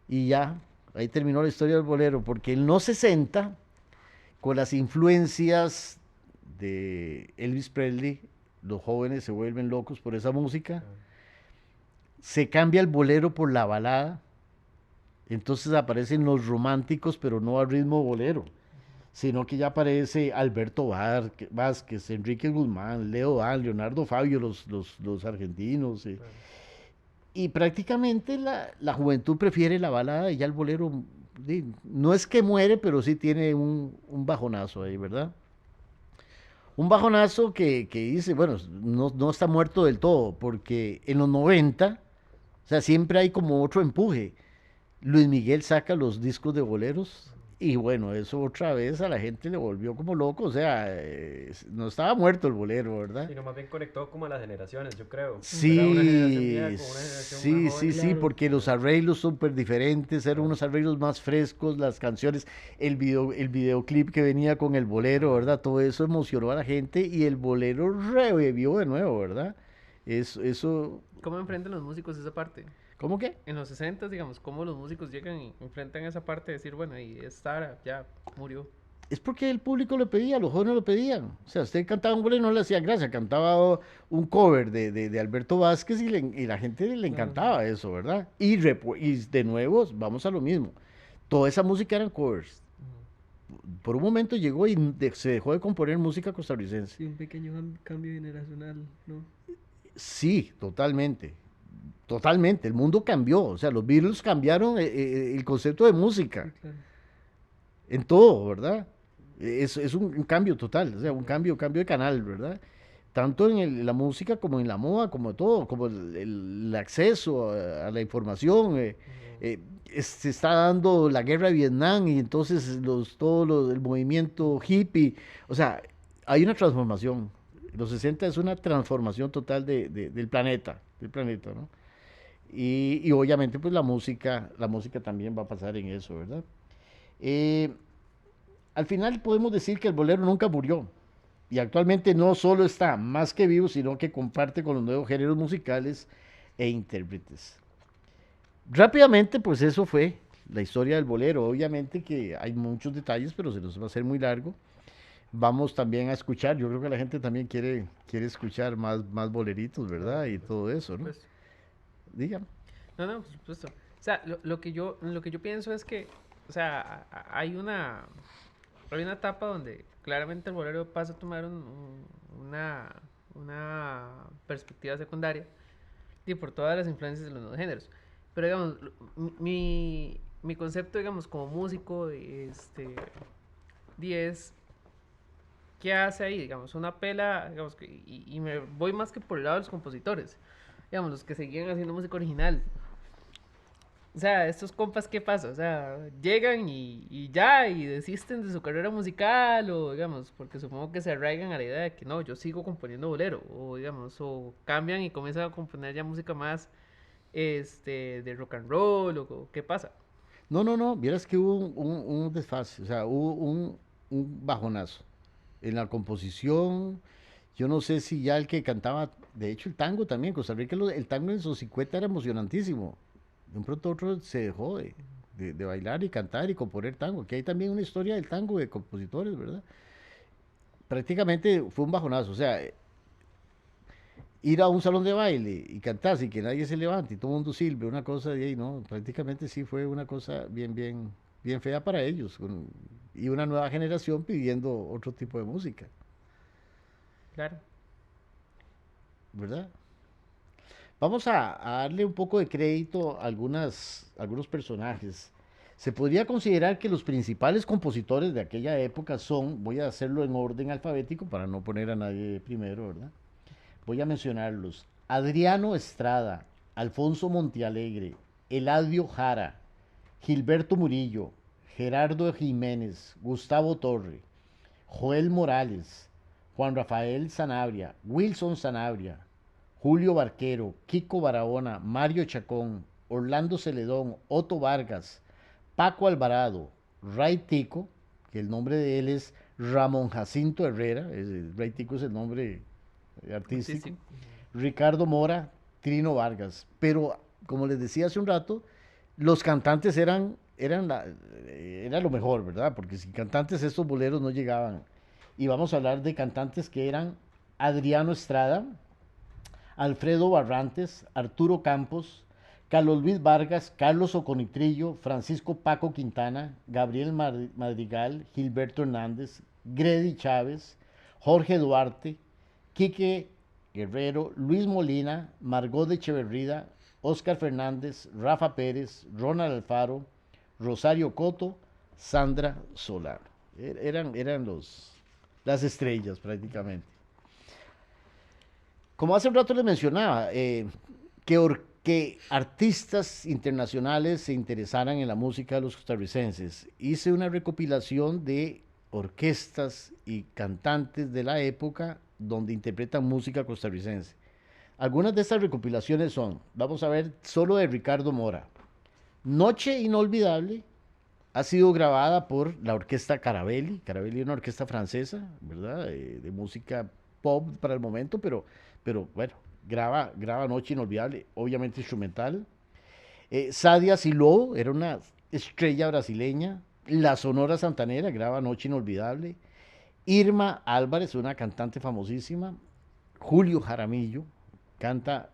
Y ya, ahí terminó la historia del bolero, porque en los 60, con las influencias de Elvis Presley, los jóvenes se vuelven locos por esa música, se cambia el bolero por la balada, entonces aparecen los románticos, pero no al ritmo bolero, sino que ya aparece Alberto Vázquez, Enrique Guzmán, Leo Dan, Leonardo Fabio, los argentinos. Y prácticamente la juventud prefiere la balada y ya el bolero, no es que muere, pero sí tiene un bajonazo ahí, ¿verdad? Un bajonazo que dice, bueno, no está muerto del todo, porque en los 90, o sea, siempre hay como otro empuje. Luis Miguel saca los discos de boleros y bueno, eso otra vez a la gente le volvió como loco, o sea, no estaba muerto el bolero, ¿verdad? Sino más bien conectó como a las generaciones, yo creo. Era una generación Sí, vieja con una generación sí, más sí, joven. sí, Claro. porque los arreglos súper diferentes, eran unos arreglos más frescos, las canciones, el videoclip que venía con el bolero, ¿verdad? Todo eso emocionó a la gente y el bolero revivió de nuevo, ¿verdad? Eso, ¿Cómo enfrentan los músicos esa parte? ¿cómo que? En los 60, digamos, cómo los músicos llegan y enfrentan esa parte de decir, bueno, y esta ya murió. Es porque el público lo pedía, los jóvenes lo pedían. O sea, usted cantaba un bolero y no le hacían gracia, cantaba un cover de Alberto Vázquez y la gente le Claro. encantaba eso, ¿verdad? Y de nuevo, vamos a lo mismo. Toda esa música eran covers. Por un momento llegó y se dejó de componer música costarricense. Sí, un pequeño cambio generacional, ¿no? Sí, totalmente. Totalmente. El mundo cambió. O sea, los Beatles cambiaron el concepto de música. Sí, claro. En todo, ¿verdad? Es un cambio total, o sea, un cambio de canal, ¿verdad? Tanto en la música como en la moda, como todo, como el acceso a la información. Se está dando la guerra de Vietnam y entonces el movimiento hippie, o sea, hay una transformación. Los 60 es una transformación total del planeta, ¿no? Y obviamente pues la música también va a pasar en eso, ¿verdad? Eh, Al final podemos decir que el bolero nunca murió y actualmente no solo está más que vivo, sino que comparte con los nuevos géneros musicales e intérpretes. Rápidamente, pues eso fue la historia del bolero. Obviamente que hay muchos detalles, pero se nos va a hacer muy largo. Vamos también a escuchar, yo creo que la gente también quiere escuchar más boleritos, ¿verdad? Y todo eso, ¿no? Pues, Dígame. no, por supuesto. O sea, lo que yo pienso es que, o sea, hay una, hay una etapa donde claramente el bolero pasa a tomar una perspectiva secundaria y por todas las influencias de los nuevos géneros. Pero digamos, mi concepto, digamos, como músico, es ¿qué hace ahí? Digamos, una pela, digamos, y me voy más que por el lado de los compositores, digamos, los que seguían haciendo música original. O sea, estos compas, ¿qué pasa? O sea, llegan y ya, y desisten de su carrera musical, o digamos, porque supongo que se arraigan a la idea de que no, yo sigo componiendo bolero, o digamos, o cambian y comienzan a componer ya música más, de rock and roll, o ¿qué pasa? No, vieras que hubo un desfase, o sea, hubo un bajonazo en la composición. Yo no sé si ya el que cantaba, de hecho el tango también, Costa Rica, el tango en sus 50 era emocionantísimo. De un pronto a otro se dejó de bailar y cantar y componer tango. Aquí hay también una historia del tango de compositores, ¿verdad? Prácticamente fue un bajonazo, o sea, ir a un salón de baile y cantar sin que nadie se levante y todo el mundo silbe, una cosa de ahí, ¿no? Prácticamente sí fue una cosa bien fea para ellos, y una nueva generación pidiendo otro tipo de música, Claro. ¿verdad? Vamos a darle un poco de crédito a algunos personajes. Se podría considerar que los principales compositores de aquella época son, voy a hacerlo en orden alfabético para no poner a nadie primero, ¿verdad? Voy a mencionarlos: Adriano Estrada, Alfonso Montealegre, Eladio Jara, Gilberto Murillo, Gerardo Jiménez, Gustavo Torre, Joel Morales, Juan Rafael Sanabria, Wilson Sanabria, Julio Barquero, Kiko Barahona, Mario Chacón, Orlando Celedón, Otto Vargas, Paco Alvarado, Ray Tico, que el nombre de él es Ramón Jacinto Herrera, Ray Tico es el nombre artístico, Sí. Ricardo Mora, Trino Vargas. Pero, como les decía hace un rato, los cantantes era lo mejor, ¿verdad? Porque sin cantantes estos boleros no llegaban. Y vamos a hablar de cantantes que eran Adriano Estrada, Alfredo Barrantes, Arturo Campos, Carlos Luis Vargas, Carlos Oconitrillo, Francisco Paco Quintana, Gabriel Madrigal, Gilberto Hernández, Gredy Chávez, Jorge Duarte, Quique Guerrero, Luis Molina, Margot Echeverrida, Óscar Fernández, Rafa Pérez, Ronald Alfaro, Rosario Coto, Sandra Solar. Eran las estrellas prácticamente. Como hace un rato les mencionaba, que artistas internacionales se interesaran en la música de los costarricenses. Hice una recopilación de orquestas y cantantes de la época donde interpretan música costarricense. Algunas de estas recopilaciones son, vamos a ver, solo de Ricardo Mora. Noche Inolvidable ha sido grabada por la orquesta Carabelli. Carabelli es una orquesta francesa, ¿verdad? De música pop para el momento, pero bueno, graba Noche Inolvidable, obviamente instrumental. Sadia Siló era una estrella brasileña. La Sonora Santanera graba Noche Inolvidable. Irma Álvarez, una cantante famosísima. Julio Jaramillo canta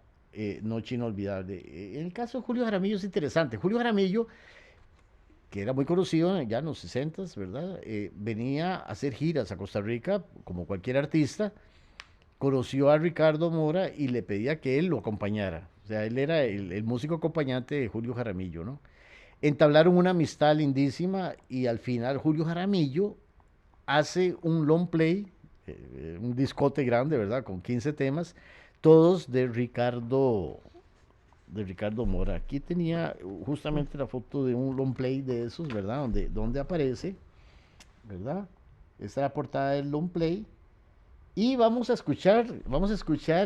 Noche Inolvidable. En el caso de Julio Jaramillo es interesante. Julio Jaramillo, que era muy conocido ya en los 60s, ¿verdad? Venía a hacer giras a Costa Rica, como cualquier artista. Conoció a Ricardo Mora y le pedía que él lo acompañara. O sea, él era el músico acompañante de Julio Jaramillo, ¿no? Entablaron una amistad lindísima y al final Julio Jaramillo hace un long play, un discote grande, ¿verdad? Con 15 temas, todos de Ricardo Mora. Aquí tenía justamente la foto de un long play de esos, ¿verdad? Donde aparece, ¿verdad? Esta es la portada del long play. Y vamos a escuchar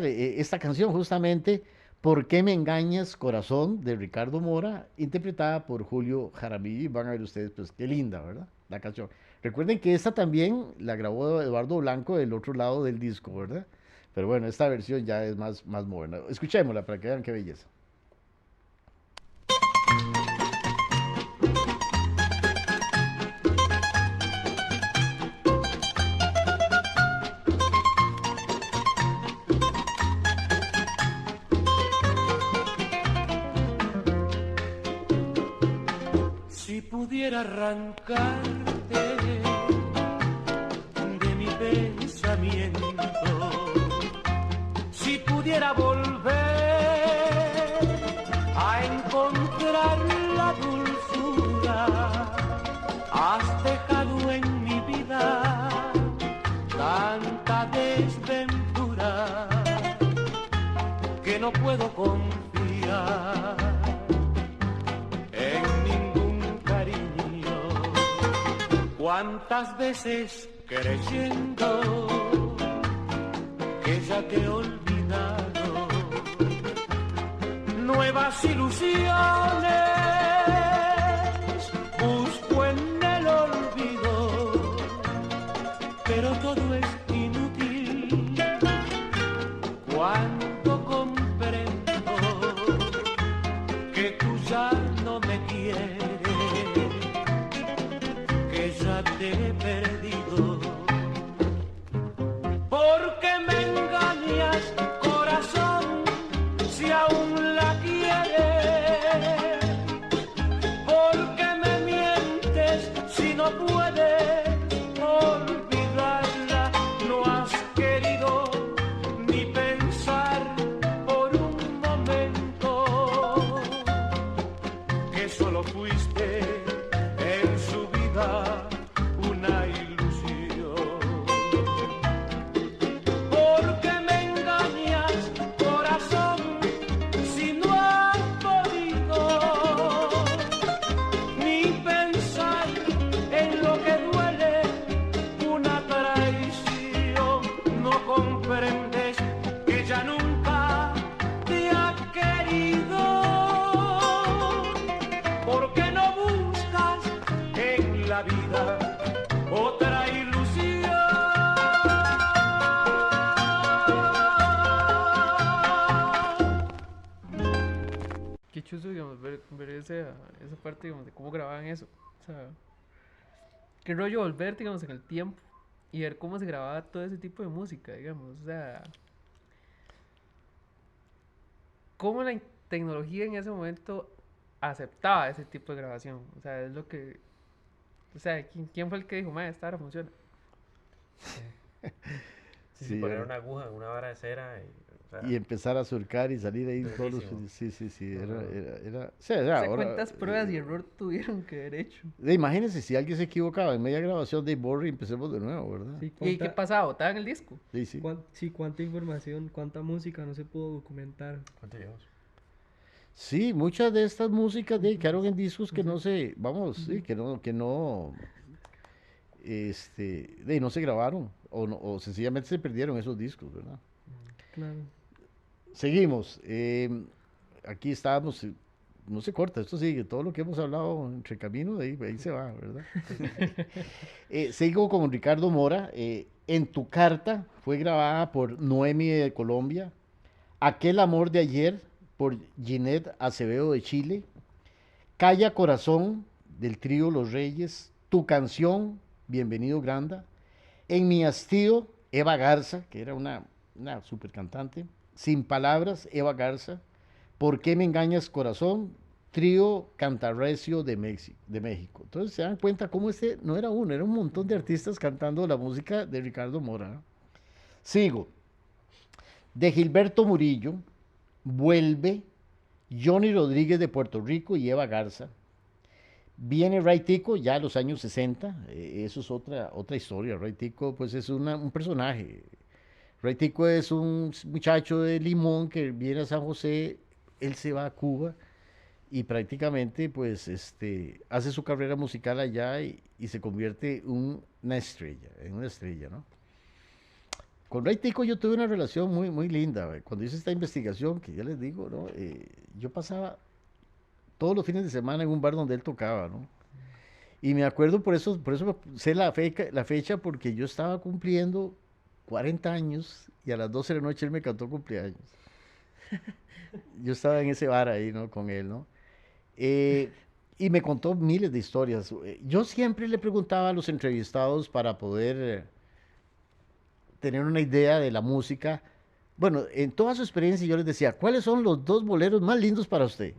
esta canción justamente, ¿Por qué me engañas, corazón?, de Ricardo Mora, interpretada por Julio Jaramillo. Y van a ver ustedes, pues qué linda, ¿verdad? La canción. Recuerden que esta también la grabó Eduardo Blanco del otro lado del disco, ¿verdad? Pero bueno, esta versión ya es más moderna. Escuchémosla para que vean qué belleza. Si pudiera arrancarte puedo confiar en ningún cariño. ¿Cuántas veces creyendo que ya te he olvidado? Nuevas ilusiones busco en el olvido, pero todo es inútil cuando comprendo que tú ya no me quieres, que ya te he perdido. ¿Por qué me engañas, corazón, si aún la quieres? ¿Por qué me mientes si no puedes olvidarla? No has querido ni pensar por un momento que solo fuiste en su vida una ilusión. ¿Por qué me engañas, corazón, si no has podido ni pensar en lo que duele una traición? No comprendes que ya nunca te ha querido. ¿Por qué no buscas en la vida otra ilusión? Qué chuzo, digamos, ver esa parte, digamos, de cómo grababan eso. O sea, qué rollo volver, digamos, en el tiempo y ver cómo se grababa todo ese tipo de música, digamos. O sea, cómo la tecnología en ese momento aceptaba ese tipo de grabación. O sea, es lo que... O sea, ¿quién fue el que dijo, madre, esta hora funciona? Sí, Sí, poner era- una aguja en una vara de cera o sea, Y empezar a surcar y salir ahí todos los... Durísimo. Sí, Ajá. o sea, O sea, ahora... ¿cuántas pruebas y error tuvieron que haber hecho? Imagínense si alguien se equivocaba en media grabación de borre y empecemos de nuevo, ¿verdad? Sí, ¿Y qué pasaba? ¿Botaban el disco? Sí. sí, cuánta información, cuánta música no se pudo documentar. ¿cuánto llevamos? Sí, muchas de estas músicas quedaron en discos que no se, vamos, sí, que no, no se grabaron o sencillamente se perdieron esos discos, ¿verdad? Claro. Seguimos. Aquí estábamos, no se corta, esto sigue, todo lo que hemos hablado entre camino, ahí se va, ¿verdad? Sigo con Ricardo Mora. En tu carta fue grabada por Noemi de Colombia. Aquel amor de ayer por Ginette Acevedo de Chile. Calla Corazón del trío Los Reyes. Tu canción, Bienvenido Granda. En mi hastío, Eva Garza, que era una super cantante. Sin palabras, Eva Garza. ¿Por qué me engañas, corazón? Trío Cantarrecio de México. Entonces se dan cuenta cómo no era uno, era un montón de artistas cantando la música de Ricardo Mora, ¿no? Sigo. De Gilberto Murillo, Vuelve, Johnny Rodríguez de Puerto Rico y Eva Garza. Viene Ray Tico, ya a los años 60, eso es otra historia. Ray Tico, pues es un personaje. Ray Tico es un muchacho de Limón que viene a San José, él se va a Cuba y prácticamente pues hace su carrera musical allá y se convierte en una estrella, ¿no? Con Ray Tico yo tuve una relación muy, muy linda. Cuando hice esta investigación, que ya les digo, ¿no? Yo pasaba todos los fines de semana en un bar donde él tocaba, ¿no? Y me acuerdo, por eso sé la fecha, porque yo estaba cumpliendo 40 años y a las 12 de la noche él me cantó cumpleaños. Yo estaba en ese bar ahí, ¿no? Con él, ¿no? Y me contó miles de historias. Yo siempre le preguntaba a los entrevistados para poder tener una idea de la música. Bueno, en toda su experiencia yo les decía, ¿cuáles son los 2 boleros más lindos para usted?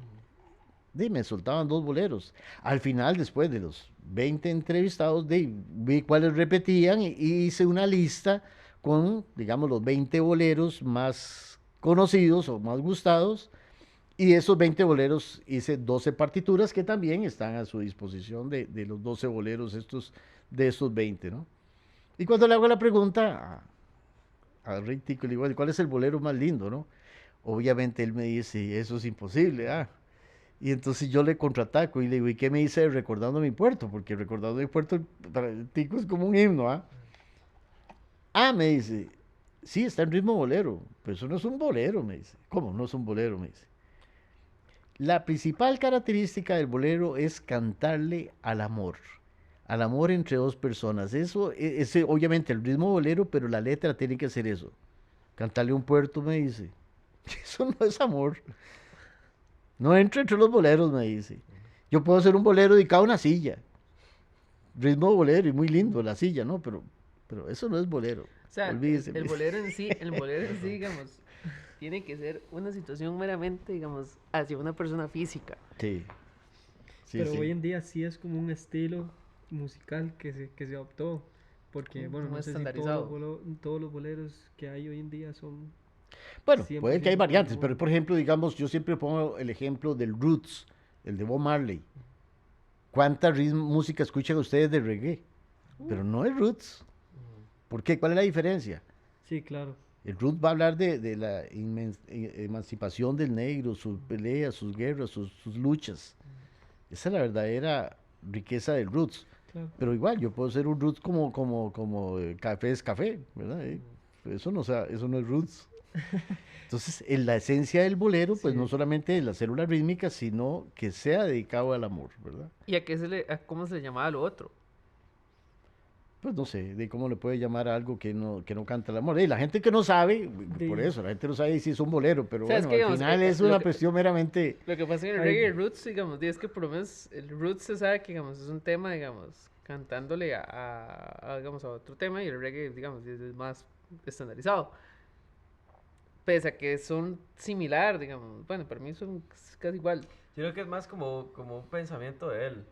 Me soltaban 2 boleros. Al final, después de los 20 entrevistados, vi cuáles repetían y hice una lista con, digamos, los 20 boleros más conocidos o más gustados. Y de esos 20 boleros hice 12 partituras que también están a su disposición de los 12 boleros de estos 20, ¿no? Y cuando le hago la pregunta a Ray Tico, le digo, ¿cuál es el bolero más lindo, no? Obviamente él me dice, eso es imposible, ah. Y entonces yo le contraataco y le digo, ¿y qué me dice de Recordando mi puerto? Porque Recordando mi puerto para el tico es como un himno, ¿ah? Ah, me dice, sí, está en ritmo bolero, pero eso no es un bolero, me dice. ¿Cómo no es un bolero? Me dice. La principal característica del bolero es cantarle al amor entre dos personas. Eso es obviamente el ritmo bolero, pero la letra tiene que ser eso. Cantarle un puerto, me dice. Eso no es amor. No entra entre los boleros, me dice. Yo puedo hacer un bolero dedicado a una silla. Ritmo bolero y muy lindo la silla, ¿no? Pero eso no es bolero. O sea, Olvídese, el me bolero en sí, digamos, tiene que ser una situación meramente, digamos, hacia una persona física. Sí. Sí, Pero sí. hoy en día sí es como un estilo musical que se adoptó. Porque, bueno, Como no sé si estandarizado. todos los boleros que hay hoy en día son Bueno, puede que hay 100% variantes, amor. pero por ejemplo, digamos, yo siempre pongo el ejemplo del roots, el de Bob Marley. ¿Cuánta música escuchan ustedes de reggae? Pero no es roots. ¿Por qué? ¿Cuál es la diferencia? Sí, claro. El roots va a hablar de la emancipación del negro, sus peleas, sus guerras, sus luchas. Esa es la verdadera riqueza del roots. Claro. Pero igual, yo puedo ser un roots como café es café, ¿verdad? Eso no, eso no es roots. Entonces, en la esencia del bolero, pues Sí. no solamente es la célula rítmica, sino que sea dedicado al amor, ¿verdad? ¿Y cómo se le llamaba lo otro? Pues no sé, de cómo le puede llamar a algo que no canta el amor. Y la gente que no sabe, por De- eso, la gente no sabe si es un bolero, pero O sea, es bueno, que, al digamos, final es lo una que- cuestión meramente... Lo que pasa en el Ay. reggae, el roots, digamos, es que por lo menos el roots se sabe que, digamos, es un tema, digamos, cantándole digamos, a otro tema y el reggae, digamos, es más estandarizado. Pese a que son similar, digamos, bueno, para mí son casi igual. Yo creo que es más como un pensamiento de él.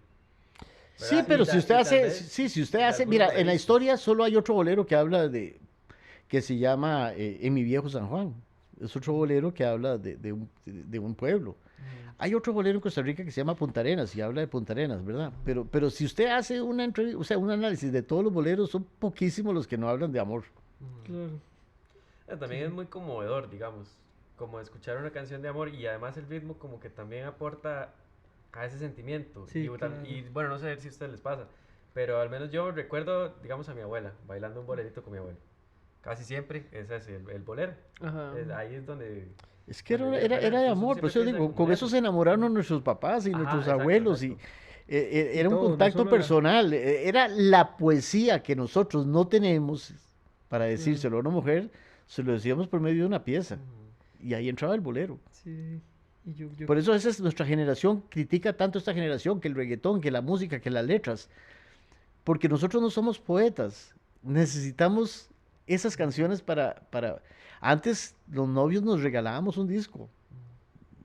Sí, ¿verdad? pero Y si ta- usted y tal hace, vez sí, si usted de hace, algunas mira, en la raíces. historia solo hay otro bolero que habla que se llama En mi viejo San Juan. Es otro bolero que habla de un pueblo. Hay otro bolero en Costa Rica que se llama Punta Arenas y habla de Punta Arenas, ¿verdad? Pero si usted hace o sea, un análisis de todos los boleros, son poquísimos los que no hablan de amor. Claro. También es muy conmovedor, digamos, como escuchar una canción de amor y además el ritmo como que también aporta a ese sentimiento. Sí, claro. Y bueno, no sé si a ustedes les pasa, pero al menos yo recuerdo, digamos, a mi abuela bailando un bolerito con mi abuelo. Casi siempre es ese, el bolero. Ajá. Ahí es donde... Es que donde viene el era de bolero. amor, Entonces, por eso siempre digo, piensa con como eso eso. se enamoraron nuestros papás y Ajá, nuestros exacto, abuelos exacto. era un todo, no contacto solo personal, era la poesía que nosotros no tenemos para decírselo a una mujer, se lo decíamos por medio de una pieza y ahí entraba el bolero. Sí. Y yo Por eso a veces nuestra generación critica tanto esta generación, que el reggaetón, que la música, que las letras, porque nosotros no somos poetas, necesitamos esas canciones para... Antes los novios nos regalábamos un disco.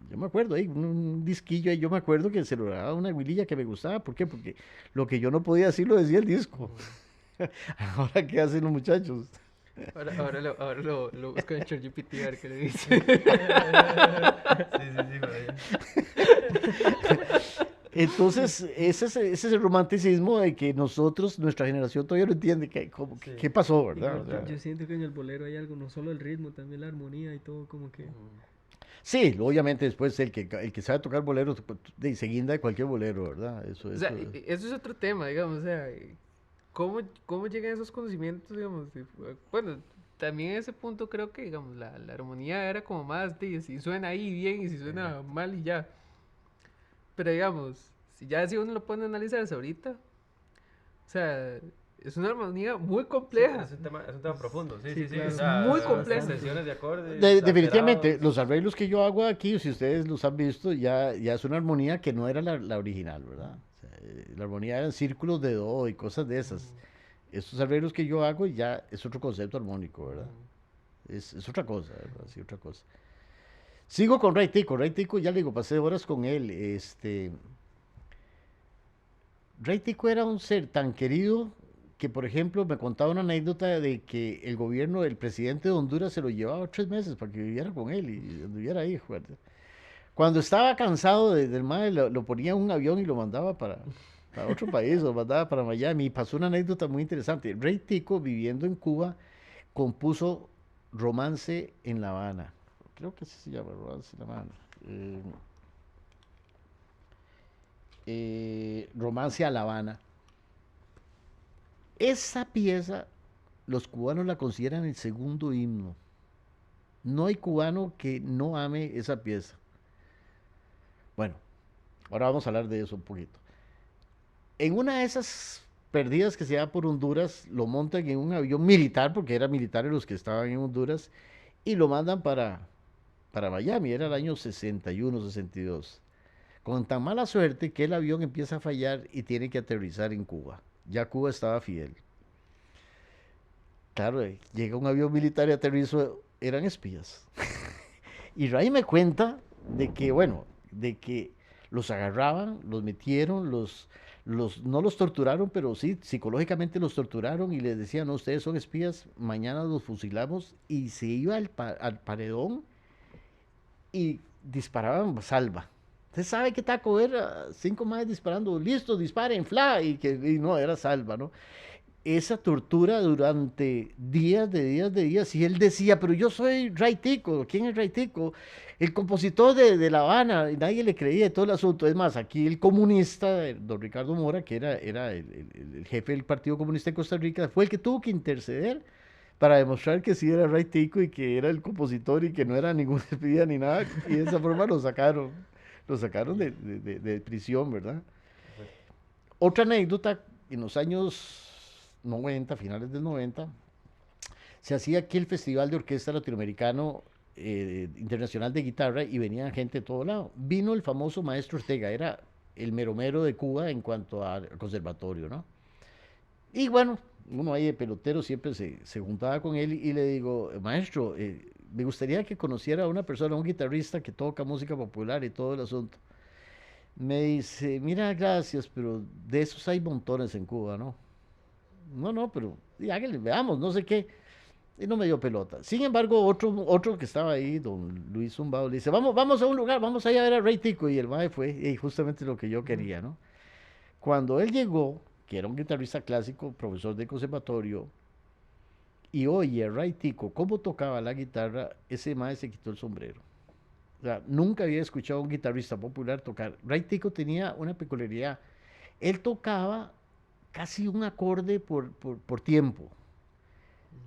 Yo me acuerdo ahí, un disquillo ahí, yo me acuerdo que se lo regalaba una abuelilla que me gustaba. ¿Por qué? Porque lo que yo no podía decir lo decía el disco. Ahora, ¿qué hacen los muchachos? Ahora lo busco en ChatGPT a ver qué le dice. Sí, por ahí. Entonces, ese es el romanticismo de que nosotros, nuestra generación todavía no entiende Sí. qué pasó, yo, ¿verdad? O sea, yo siento que en el bolero hay algo, no solo el ritmo, también la armonía y todo, como que... sí, obviamente después el que sabe tocar bolero se guinda de cualquier bolero, ¿verdad? O sea, eso es otro tema, digamos, o sea, ¿cómo llegan esos conocimientos, digamos? Bueno, también en ese punto creo que, digamos, la armonía era como más de si suena ahí bien y si suena mal y ya. Pero digamos, si uno lo pone a analizarse ahorita, o sea, es una armonía muy compleja. Es un tema profundo, sí, Sí, sí, sí. claro. o sea, Muy las complejo. Sesiones de acordes. Definitivamente, alterados. los arreglos que yo hago aquí, si ustedes los han visto, ya es una armonía que no era la original, ¿verdad? O sea, la armonía eran círculos de do y cosas de esas. Estos arreglos que yo hago ya es otro concepto armónico, ¿verdad? Es otra cosa, ¿verdad? Sí, otra cosa. Sigo con Ray Tico, ya le digo, pasé horas con él. Ray Tico era un ser tan querido que, por ejemplo, me contaba una anécdota de que el gobierno, el presidente de Honduras se lo llevaba 3 meses para que viviera con él y anduviera ahí. Cuando estaba cansado del mae, lo ponía en un avión y lo mandaba para otro país, lo mandaba para Miami. Y pasó una anécdota muy interesante. Ray Tico, viviendo en Cuba, compuso Romance en La Habana. creo que así se llama, Romance en La Habana. Romance a La Habana. Esa pieza, los cubanos la consideran el segundo himno. No hay cubano que no ame esa pieza. Bueno, ahora vamos a hablar de eso un poquito. En una de esas perdidas que se da por Honduras, lo montan en un avión militar, porque eran militares los que estaban en Honduras, y lo mandan para Miami, era el año 61, 62. Con tan mala suerte que el avión empieza a fallar y tiene que aterrizar en Cuba. Ya Cuba estaba fiel. Claro, llega un avión militar y aterrizó, eran espías. Y Ray me cuenta de que, bueno, de que los agarraban, los metieron, no los torturaron, pero sí, psicológicamente los torturaron y les decían, no, ustedes son espías, mañana los fusilamos, y se iba al paredón y disparaban salva. Usted sabe que taco era 5 más disparando, listo, disparen, fla, y no, era salva, ¿no? Esa tortura durante días de días, y él decía, pero yo soy Ray Tico. ¿Quién es Ray Tico? El compositor de La Habana, y nadie le creía de todo el asunto. Es más, aquí el comunista, don Ricardo Mora, que era el jefe del Partido Comunista de Costa Rica, fue el que tuvo que interceder para demostrar que sí era Ray Tico y que era el compositor y que no era ninguna espía ni nada, y de esa forma lo sacaron de prisión, ¿verdad? Otra anécdota, en los años 90, finales del 90, se hacía aquí el Festival de Orquesta Latinoamericano Internacional de Guitarra y venía gente de todo lado. Vino el famoso maestro Ortega, era el mero mero de Cuba en cuanto al conservatorio, ¿no? Y bueno, uno ahí de pelotero siempre se juntaba con él y le digo, maestro, me gustaría que conociera a una persona, un guitarrista que toca música popular y todo el asunto. Me dice, mira, gracias, pero de esos hay montones en Cuba, ¿no? No, pero háganle, veamos, no sé qué. Y no me dio pelota. Sin embargo, otro que estaba ahí, don Luis Zumbado, le dice, vamos a un lugar, vamos allá a ver a Ray Tico. Y el mae fue, y justamente lo que yo quería, ¿no? Cuando él llegó, que era un guitarrista clásico, profesor de conservatorio, y oye a Ray Tico cómo tocaba la guitarra, ese mae se quitó el sombrero. O sea, nunca había escuchado a un guitarrista popular tocar. Ray Tico tenía una peculiaridad. Él tocaba casi un acorde por tiempo,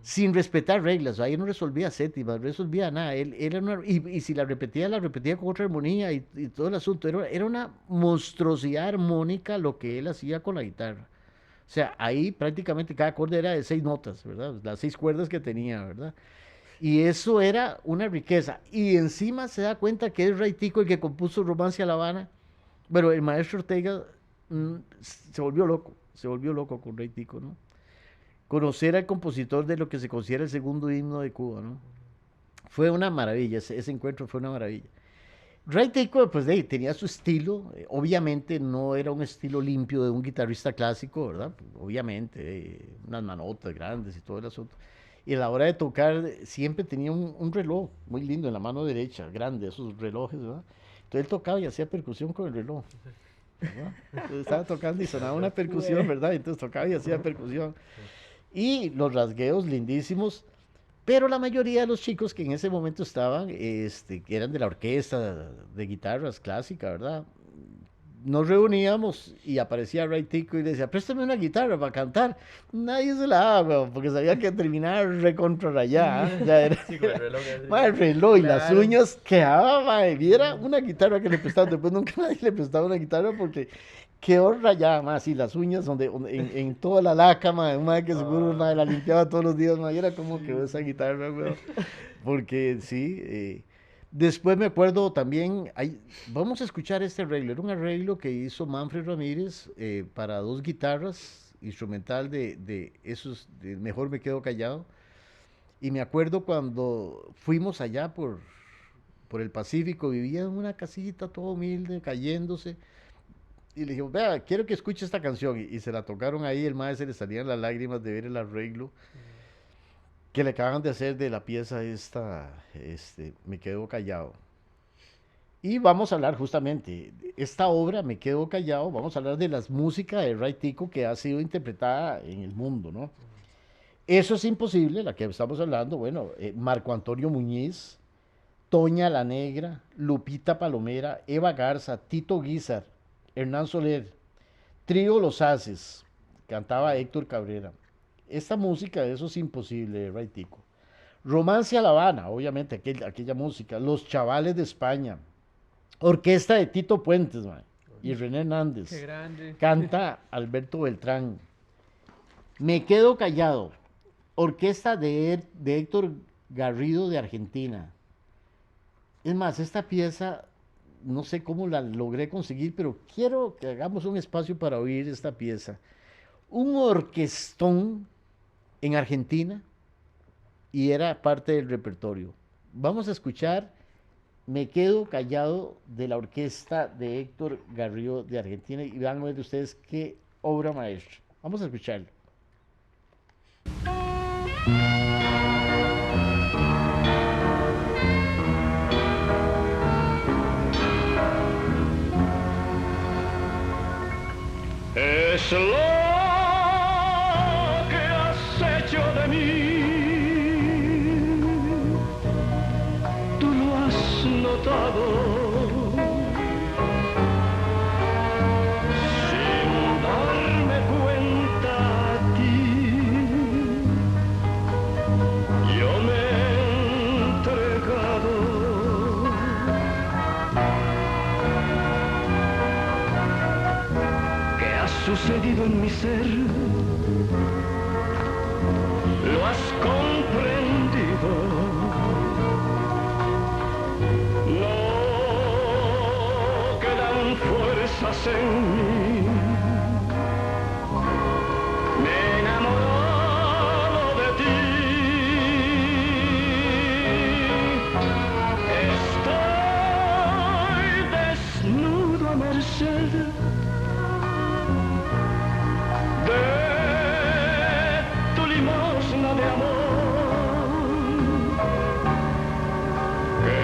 sin respetar reglas. Ahí no resolvía séptimas, no resolvía nada. Él era y si la repetía con otra armonía y todo el asunto. Era una monstruosidad armónica lo que él hacía con la guitarra. O sea, ahí prácticamente cada acorde era de 6 notas, ¿verdad? Las 6 cuerdas que tenía, ¿verdad? Y eso era una riqueza. Y encima se da cuenta que es Ray Tico el que compuso Romance a La Habana. Bueno, el maestro Ortega se volvió loco con Ray Tico, ¿no? Conocer al compositor de lo que se considera el segundo himno de Cuba, ¿no? Fue una maravilla, ese encuentro fue una maravilla. Ray Tico, pues tenía su estilo, obviamente no era un estilo limpio de un guitarrista clásico, ¿verdad? Obviamente, unas manotas grandes y todo el asunto. Y a la hora de tocar siempre tenía un reloj muy lindo en la mano derecha, grande, esos relojes, ¿verdad? Entonces él tocaba y hacía percusión con el reloj, ¿verdad? Entonces estaba tocando y sonaba una percusión, ¿verdad? Entonces tocaba y hacía percusión. Y los rasgueos lindísimos, pero la mayoría de los chicos que en ese momento estaban, que eran de la orquesta de guitarras clásica, ¿verdad? Nos reuníamos y aparecía Ray Tico y decía, préstame una guitarra para cantar. Nadie se la daba, weón, porque sabía que terminaba recontra rayada. Ya era, Sí, con el reloj así. ma, el reloj y las Claro. uñas quedaba, ma, viera una guitarra que le prestaban. Después nunca nadie le prestaba una guitarra porque quedó rayada, más y las uñas en toda la laca, ma, un ma que seguro ma, la limpiaba todos los días, ma, y era como quedó esa guitarra, weón. Porque sí, después me acuerdo también, vamos a escuchar este arreglo, era un arreglo que hizo Manfred Ramírez para 2 guitarras, instrumental de esos, de Mejor me quedo callado. Y me acuerdo cuando fuimos allá por el Pacífico, vivía en una casita toda humilde, cayéndose. Y le dijimos, vea, quiero que escuche esta canción. Y se la tocaron ahí, el maestro le salían las lágrimas de ver el arreglo que le acaban de hacer de la pieza esta, Me quedo callado. Y vamos a hablar justamente de esta obra, Me quedo callado, vamos a hablar de las músicas de Ray Tico que ha sido interpretada en el mundo, ¿no? Eso es imposible, la que estamos hablando, bueno, Marco Antonio Muñiz Toña la Negra, Lupita Palomera, Eva Garza, Tito Guizar, Hernán Soler, Trío Los Haces, cantaba Héctor Cabrera. Esta música, eso es imposible, Ray Tico. Romance a La Habana, obviamente, aquella música. Los Chavales de España. Orquesta de Tito Puentes, man, y René Qué Hernández. grande. Canta Alberto Beltrán. Me quedo callado. Orquesta de Héctor Garrido de Argentina. Es más, esta pieza, no sé cómo la logré conseguir, pero quiero que hagamos un espacio para oír esta pieza. Un orquestón en Argentina y era parte del repertorio. Vamos a escuchar Me quedo callado de la orquesta de Héctor Garrido de Argentina y van a ver ustedes qué obra maestra. Vamos a escucharlo. Es lo que has hecho de mí, tú lo has notado, sin darme cuenta a ti, yo me he entregado. Sucedido en mi ser, lo has comprendido, no quedan fuerzas en mí, me he enamorado de ti, estoy desnudo a merced de tu limosna de amor que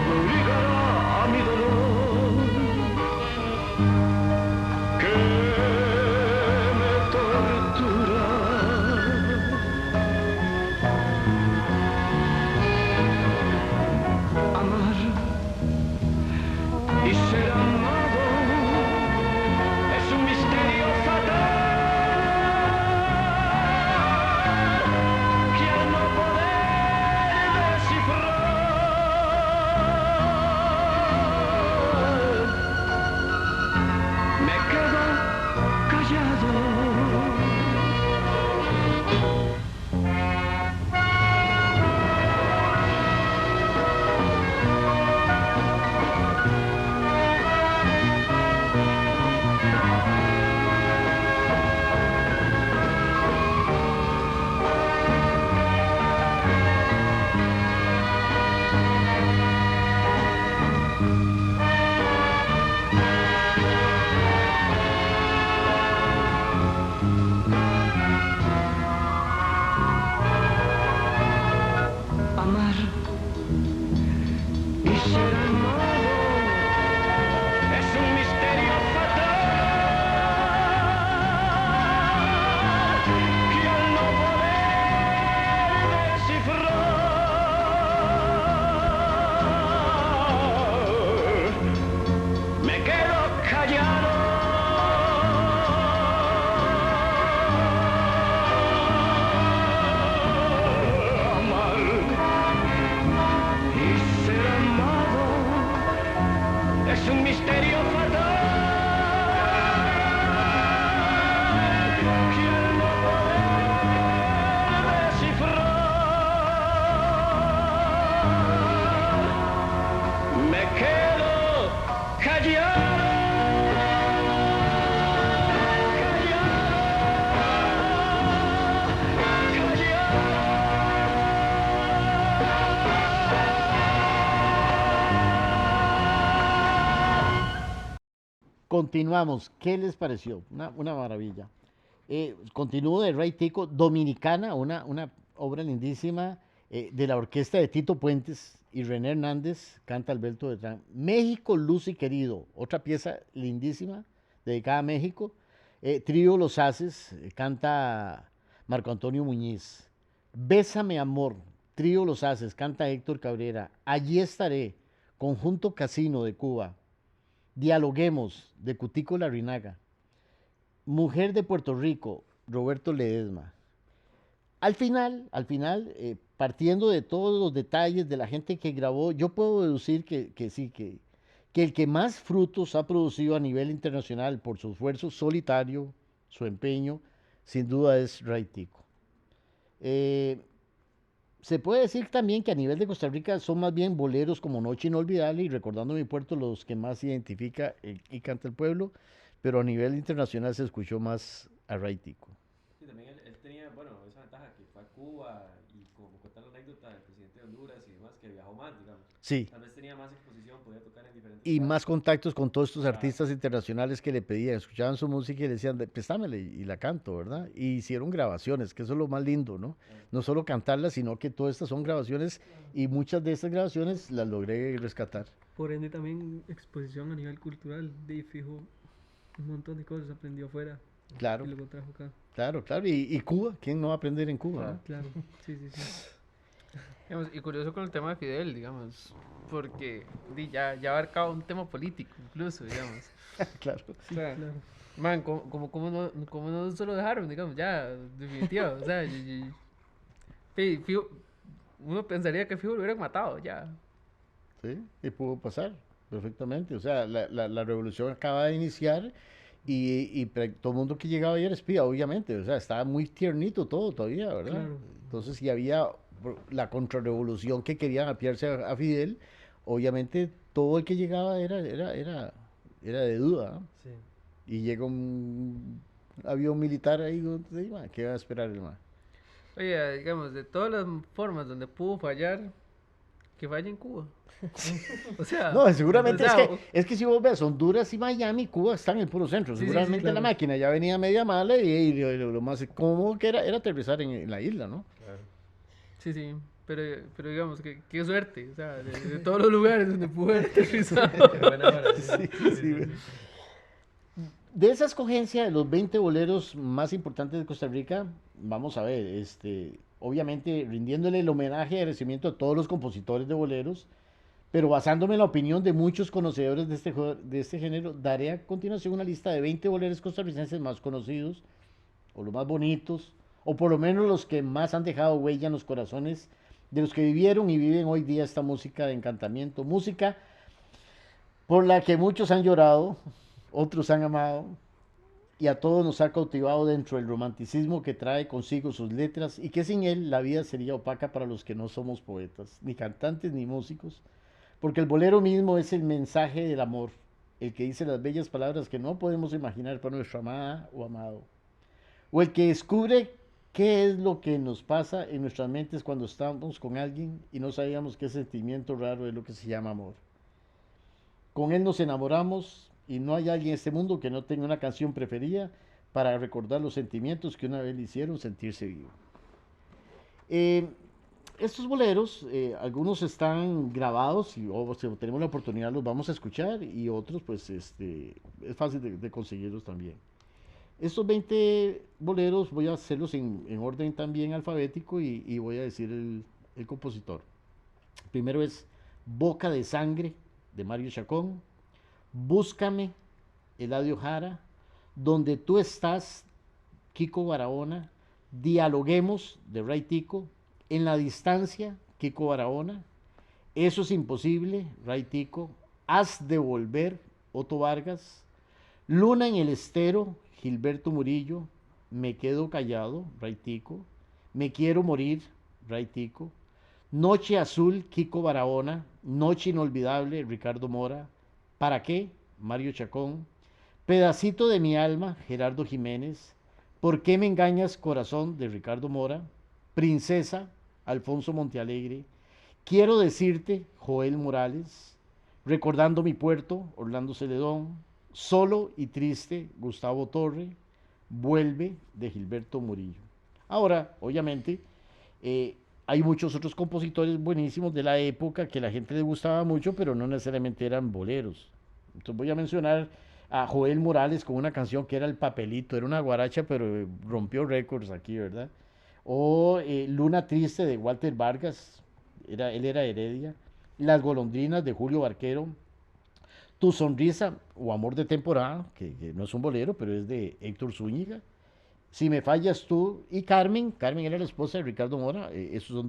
abrigará a mi dolor, que me tortura. Amar y ser amado es un misterio fatal que al no poder descifrar me quedo callado. Amar y ser amado es un misterio fatal que al no poder descifrar me quedo callado. Amar y ser amado es un misterio fatal que al no poder descifrar me quedo callado. Continuamos. ¿Qué les pareció? Una maravilla. Continúo de Ray Tico, Dominicana, una obra lindísima de la orquesta de Tito Puentes y René Hernández, canta Alberto Beltrán. México, Luz y Querido, otra pieza lindísima dedicada a México. Trío Los Haces, canta Marco Antonio Muñiz. Bésame Amor, Trío Los Haces, canta Héctor Cabrera. Allí estaré, Conjunto Casino de Cuba. Dialoguemos, de Cutico Larrinaga. Mujer de Puerto Rico, Roberto Ledesma. Al final, partiendo de todos los detalles de la gente que grabó, yo puedo deducir que sí, que el que más frutos ha producido a nivel internacional por su esfuerzo solitario, su empeño, sin duda es Ray Tico. Se puede decir también que a nivel de Costa Rica son más bien boleros como Noche Inolvidable y Recordando mi puerto los que más identifica y canta el pueblo, pero a nivel internacional se escuchó más a Ray Tico. Sí, también él tenía, bueno, esa ventaja que fue a Cuba y como contar la anécdota del presidente de Honduras y demás, que viajó más, digamos. Sí, Tal vez tenía más exposición, podía tocar en diferentes y lugares. más contactos con todos estos Claro. artistas internacionales que le pedían, escuchaban su música y le decían, préstamela y la canto, ¿verdad? Y hicieron grabaciones, que eso es lo más lindo, ¿no? No solo cantarlas, sino que todas estas son grabaciones y muchas de estas grabaciones las logré rescatar. Por ende también exposición a nivel cultural, de fijo, un montón de cosas aprendió afuera Claro, y luego trajo acá. claro. Y Cuba, ¿quién no va a aprender en Cuba? ¿no? Claro, sí, sí, sí. Digamos, y curioso con el tema de Fidel, digamos, porque ya abarcaba un tema político, incluso, digamos. Claro. O sea, Claro. man, ¿cómo no se lo dejaron, digamos, ya, definitivo, o sea, uno pensaría que fijo lo hubieran matado, ya. Sí, y pudo pasar perfectamente. O sea, la revolución acaba de iniciar y todo el mundo que llegaba ahí era espía, obviamente. O sea, estaba muy tiernito todo todavía, ¿verdad? Claro. Entonces, si había la contrarrevolución que querían apiarse a Fidel, obviamente todo el que llegaba era de duda, ¿no? Sí. Y llega un avión militar ahí, ¿qué va a esperar el man? Oye, digamos, de todas las formas donde pudo fallar, que falle en Cuba. O sea, No, seguramente o sea, es que si vos ves Honduras y Miami, Cuba están en el puro centro. Sí, sí, sí, Seguramente la claro. máquina ya venía media mala y lo más cómodo que era aterrizar en la isla, ¿no? Claro. sí, pero digamos, qué suerte, o sea, de todos los lugares donde pudo haber aterrizado. Qué buena hora. Sí, sí. De esa escogencia de los 20 boleros más importantes de Costa Rica, vamos a ver, obviamente rindiéndole el homenaje y agradecimiento a todos los compositores de boleros, pero basándome en la opinión de muchos conocedores de este género, daré a continuación una lista de 20 boleros costarricenses más conocidos, o los más bonitos, o por lo menos los que más han dejado huella en los corazones de los que vivieron y viven hoy día esta música de encantamiento, música por la que muchos han llorado, otros han amado, y a todos nos ha cautivado dentro del romanticismo que trae consigo sus letras y que sin él la vida sería opaca para los que no somos poetas, ni cantantes ni músicos, porque el bolero mismo es el mensaje del amor, el que dice las bellas palabras que no podemos imaginar para nuestra amada o amado, o el que descubre qué es lo que nos pasa en nuestras mentes cuando estamos con alguien y no sabíamos qué sentimiento raro es lo que se llama amor. Con él nos enamoramos y no hay alguien en este mundo que no tenga una canción preferida para recordar los sentimientos que una vez le hicieron sentirse vivo. Estos boleros, algunos están grabados y si tenemos la oportunidad los vamos a escuchar y otros pues es fácil de conseguirlos también. Estos 20 boleros voy a hacerlos en orden también alfabético y voy a decir el compositor. Primero es Boca de Sangre de Mario Chacón, Búscame, Eladio Jara, Donde tú estás, Kiko Barahona, Dialoguemos de Ray Tico, En la distancia, Kiko Barahona, Eso es imposible, Ray Tico, Has de volver, Otto Vargas, Luna en el estero, Gilberto Murillo, Me quedo callado, Ray Tico, Me quiero morir, Ray Tico, Noche azul, Kiko Barahona, Noche inolvidable, Ricardo Mora, ¿Para qué? Mario Chacón, Pedacito de mi alma, Gerardo Jiménez, ¿Por qué me engañas, corazón? De Ricardo Mora, Princesa, Alfonso Montealegre, Quiero decirte, Joel Morales, Recordando mi puerto, Orlando Celedón, Solo y triste, Gustavo Torre, Vuelve, de Gilberto Murillo. Ahora, obviamente, hay muchos otros compositores buenísimos de la época que la gente le gustaba mucho, pero no necesariamente eran boleros. Entonces voy a mencionar a Joel Morales con una canción que era El Papelito, era una guaracha, pero rompió récords aquí, ¿verdad? O Luna Triste de Walter Vargas, él era Heredia. Las Golondrinas de Julio Barquero. Tu Sonrisa o Amor de Temporada, que no es un bolero, pero es de Héctor Zúñiga. Si me fallas tú y Carmen, Carmen era la esposa de Ricardo Mora, esos son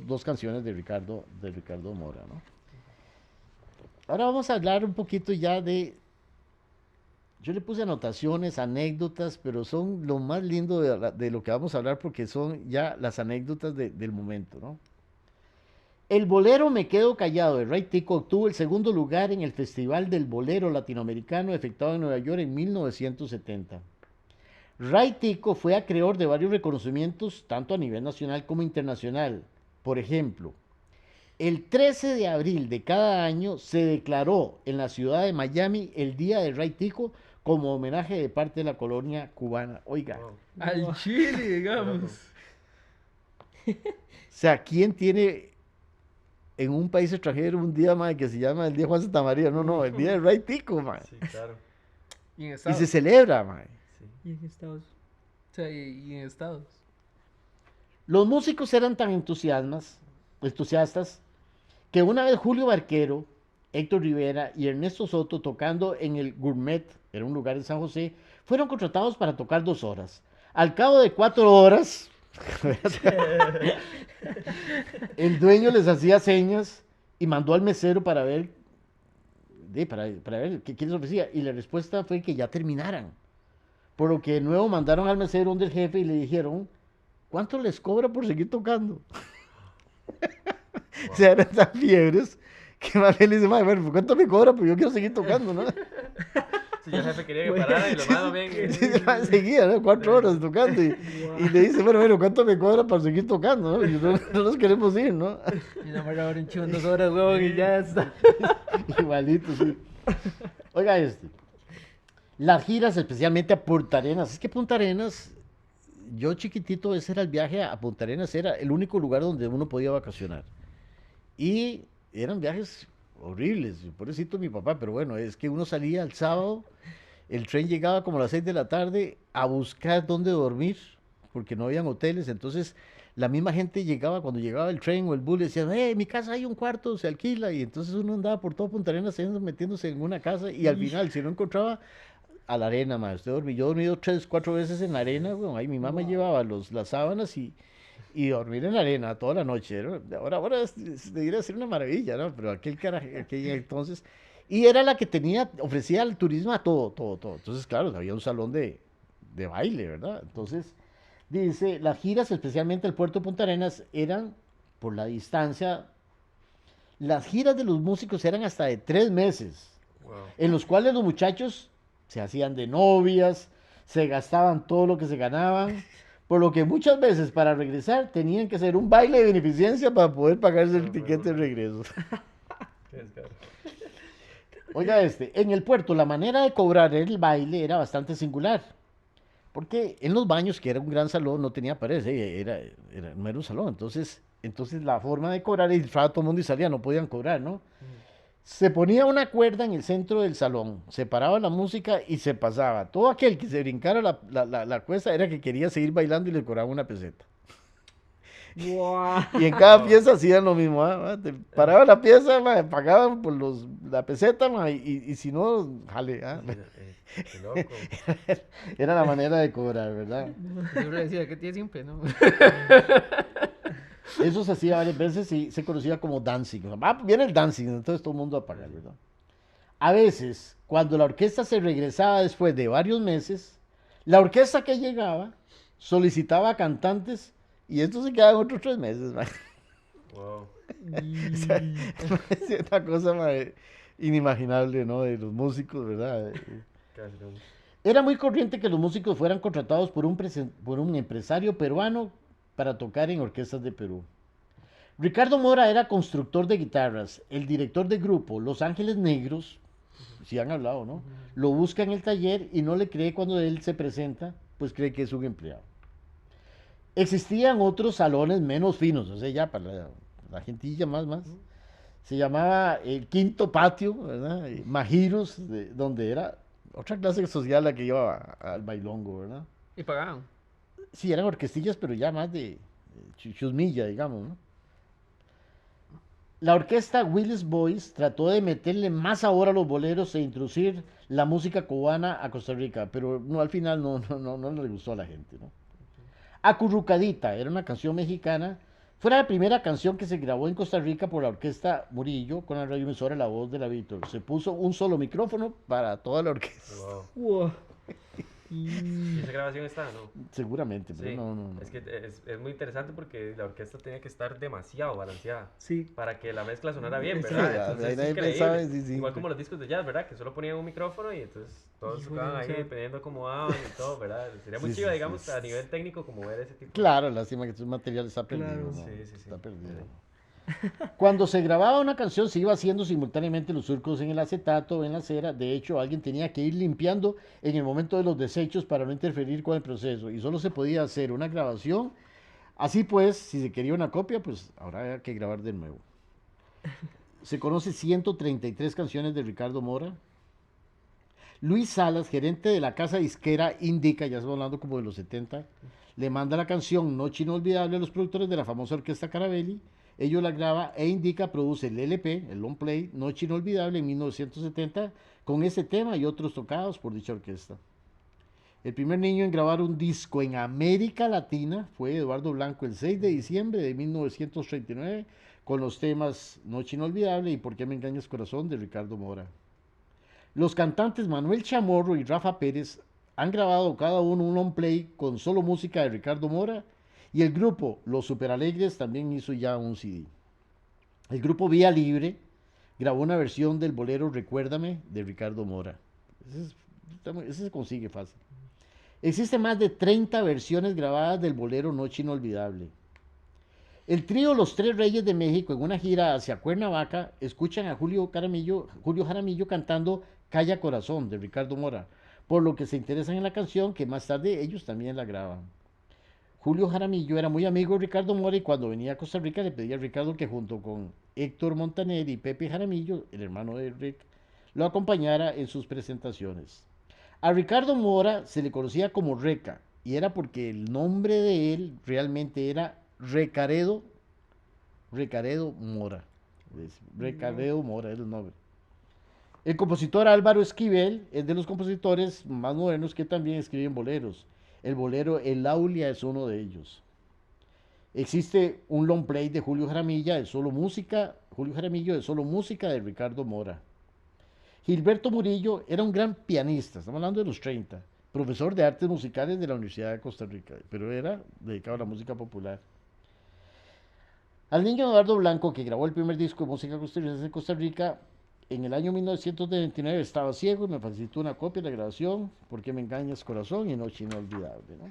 dos canciones de Ricardo Mora, ¿no? Ahora vamos a hablar un poquito ya yo le puse anotaciones, anécdotas, pero son lo más lindo de lo que vamos a hablar porque son ya las anécdotas del momento, ¿no? El bolero Me Quedo Callado de Ray Tico obtuvo el segundo lugar en el Festival del Bolero Latinoamericano efectuado en Nueva York en 1970. Ray Tico fue acreedor de varios reconocimientos, tanto a nivel nacional como internacional. Por ejemplo, el 13 de abril de cada año se declaró en la ciudad de Miami el Día de Ray Tico como homenaje de parte de la colonia cubana. Oiga, Wow. Al Chile, digamos. o sea, ¿quién tiene en un país extranjero un día, mae, que se llama el Día Juan Santa María? No, el Día de Ray Tico, mae. Sí, claro. Y en Y Estados. se celebra, mae. Sí. Y en Estados O sea, y en Estados. Los músicos eran tan entusiastas que una vez Julio Barquero, Héctor Rivera y Ernesto Soto tocando en el Gourmet, era un lugar en San José, fueron contratados para tocar 2 horas. Al cabo de 4 horas, el dueño les hacía señas y mandó al mesero para ver, para ver qué les ofrecía. Y la respuesta fue que ya terminaran. Por lo que de nuevo mandaron al mesero donde el jefe y le dijeron, ¿cuánto les cobra por seguir tocando? O sea, eran tan fiebres que más bien le dice, "Mae, bueno, ¿cuánto me cobra? Pues yo quiero seguir tocando, ¿no?" Sí, ya el jefe quería que parara y lo mando bien. Seguía, ¿no? 4 horas tocando y le dice, bueno, ¿cuánto me cobra para seguir tocando? ¿No? Y no nos queremos ir, ¿no? Y nada más ahora en chivo en 2 horas, huevón, y ya está. Igualito, sí. Oiga las giras, especialmente a Punta Arenas. Es que Punta Arenas, yo chiquitito, ese era el viaje a Punta Arenas, era el único lugar donde uno podía vacacionar. Y eran viajes horribles, pobrecito mi papá, pero bueno, es que uno salía el sábado, el tren llegaba como a las 6 de la tarde a buscar dónde dormir, porque no habían hoteles, entonces la misma gente llegaba, cuando llegaba el tren o el bus, le decían, en mi casa hay un cuarto, se alquila, y entonces uno andaba por todo Punta Arenas metiéndose en una casa, y al final, si no encontraba, a la arena, más. Yo he dormido 3, 4 veces en la arena, bueno, ahí mi mamá llevaba las sábanas y dormir en la arena toda la noche, ¿no? Ahora debería ser una maravilla, ¿no? Pero aquel entonces, y era la que ofrecía el turismo a todo. Entonces, claro, había un salón de baile, ¿verdad? Entonces, dice, las giras, especialmente el puerto de Punta Arenas, eran, por la distancia, las giras de los músicos eran hasta de 3 meses, Wow. en los cuales los muchachos se hacían de novias, se gastaban todo lo que se ganaban, por lo que muchas veces para regresar tenían que hacer un baile de beneficencia para poder pagarse el tiquete de regreso. Qué descaro. Oiga, en el puerto la manera de cobrar el baile era bastante singular, porque en los baños, que era un gran salón, no tenía paredes, no era un salón, entonces la forma de cobrar, entraba todo el mundo y salía, no podían cobrar, ¿no? Se ponía una cuerda en el centro del salón, se paraba la música y se pasaba. Todo aquel que se brincara la cuesta era que quería seguir bailando y le cobraban una peseta. ¡Guau! Y en cada pieza hacían lo mismo. Te paraban la pieza, pagaban por la peseta, y si no, jale. Qué loco. Era la manera de cobrar, ¿verdad? Siempre decía que tiene simple, ¿no? Eso se hacía varias veces y se conocía como dancing. Viene el dancing, entonces todo el mundo a pagar, ¿verdad? A veces, cuando la orquesta se regresaba después de varios meses, la orquesta que llegaba solicitaba cantantes y estos se quedaban otros 3 meses. Wow. O sea, es una cosa inimaginable, ¿no? De los músicos, ¿verdad? Casi no. Era muy corriente que los músicos fueran contratados por un empresario peruano para tocar en orquestas de Perú. Ricardo Mora era constructor de guitarras. El director del grupo Los Ángeles Negros, si han hablado, ¿no? Lo busca en el taller y no le cree cuando él se presenta, pues cree que es un empleado. Existían otros salones menos finos, o sea, ya para la gentilla más. Se llamaba el Quinto Patio, ¿verdad? Majiros, donde era otra clase social la que iba al bailongo, ¿verdad? Y pagaban. Sí, eran orquestillas, pero ya más de chusmilla, digamos, ¿no? La orquesta Willis Boys trató de meterle más sabor a los boleros e introducir la música cubana a Costa Rica, pero no, al final no le gustó a la gente, ¿no? Acurrucadita era una canción mexicana. Fue la primera canción que se grabó en Costa Rica por la orquesta Murillo con la radioemisora La Voz de la Víctor. Se puso un solo micrófono para toda la orquesta. Wow. Wow. ¿Y esa grabación está, no? Seguramente, pero Sí, no. es que es muy interesante porque la orquesta tenía que estar demasiado balanceada Sí, para que la mezcla sonara bien, Sí, ¿verdad? sí, Entonces ahí es nadie increíble. pensaba, sí. Igual como los discos de jazz, ¿verdad? Que solo ponían un micrófono y entonces todos Híjole, tocaban o ahí sea, dependiendo de cómo daban y todo, ¿verdad? Sería muy Sí, chiva, sí, digamos, sí. a nivel técnico como ver ese tipo. Claro, lástima que tu material está perdido. Claro. ¿no? Sí. Está perdido. Cuando se grababa una canción se iba haciendo simultáneamente los surcos en el acetato o en la cera. De hecho, alguien tenía que ir limpiando en el momento de los desechos para no interferir con el proceso. Y solo se podía hacer una grabación. Así pues, si se quería una copia, pues ahora hay que grabar de nuevo. Se conoce 133 canciones de Ricardo Mora. Luis Salas, gerente de la casa disquera Indica, ya estamos hablando como de los 70, le manda la canción Noche Inolvidable a los productores de la famosa orquesta Carabelli. Ellos la graba e Indica produce el LP, el long play, Noche Inolvidable en 1970, con ese tema y otros tocados por dicha orquesta. El primer niño en grabar un disco en América Latina fue Eduardo Blanco el 6 de diciembre de 1939 con los temas Noche Inolvidable y ¿Por qué me engañas corazón? De Ricardo Mora. Los cantantes Manuel Chamorro y Rafa Pérez han grabado cada uno un long play con solo música de Ricardo Mora y el grupo Los Superalegres también hizo ya un CD. El grupo Vía Libre grabó una versión del bolero Recuérdame de Ricardo Mora. Ese se consigue fácil. Existen más de 30 versiones grabadas del bolero Noche Inolvidable. El trío Los Tres Reyes de México en una gira hacia Cuernavaca escuchan a Julio Jaramillo cantando Calla Corazón de Ricardo Mora, por lo que se interesan en la canción que más tarde ellos también la graban. Julio Jaramillo era muy amigo de Ricardo Mora y cuando venía a Costa Rica le pedía a Ricardo que junto con Héctor Montaner y Pepe Jaramillo, el hermano de Rick, lo acompañara en sus presentaciones. A Ricardo Mora se le conocía como Reca y era porque el nombre de él realmente era Recaredo Mora. Recaredo Mora es el nombre. El compositor Álvaro Esquivel es de los compositores más modernos que también escriben boleros. El bolero El Aulia es uno de ellos. Existe un long play de Julio Jaramillo de solo música de Ricardo Mora. Gilberto Murillo era un gran pianista, estamos hablando de los 30, profesor de artes musicales de la Universidad de Costa Rica, pero era dedicado a la música popular. Al niño Eduardo Blanco, que grabó el primer disco de música costarricense en Costa Rica, en el año 1929 estaba ciego y me facilitó una copia de la grabación, ¿Por qué me engañas corazón? Y Noche Inolvidable, ¿no?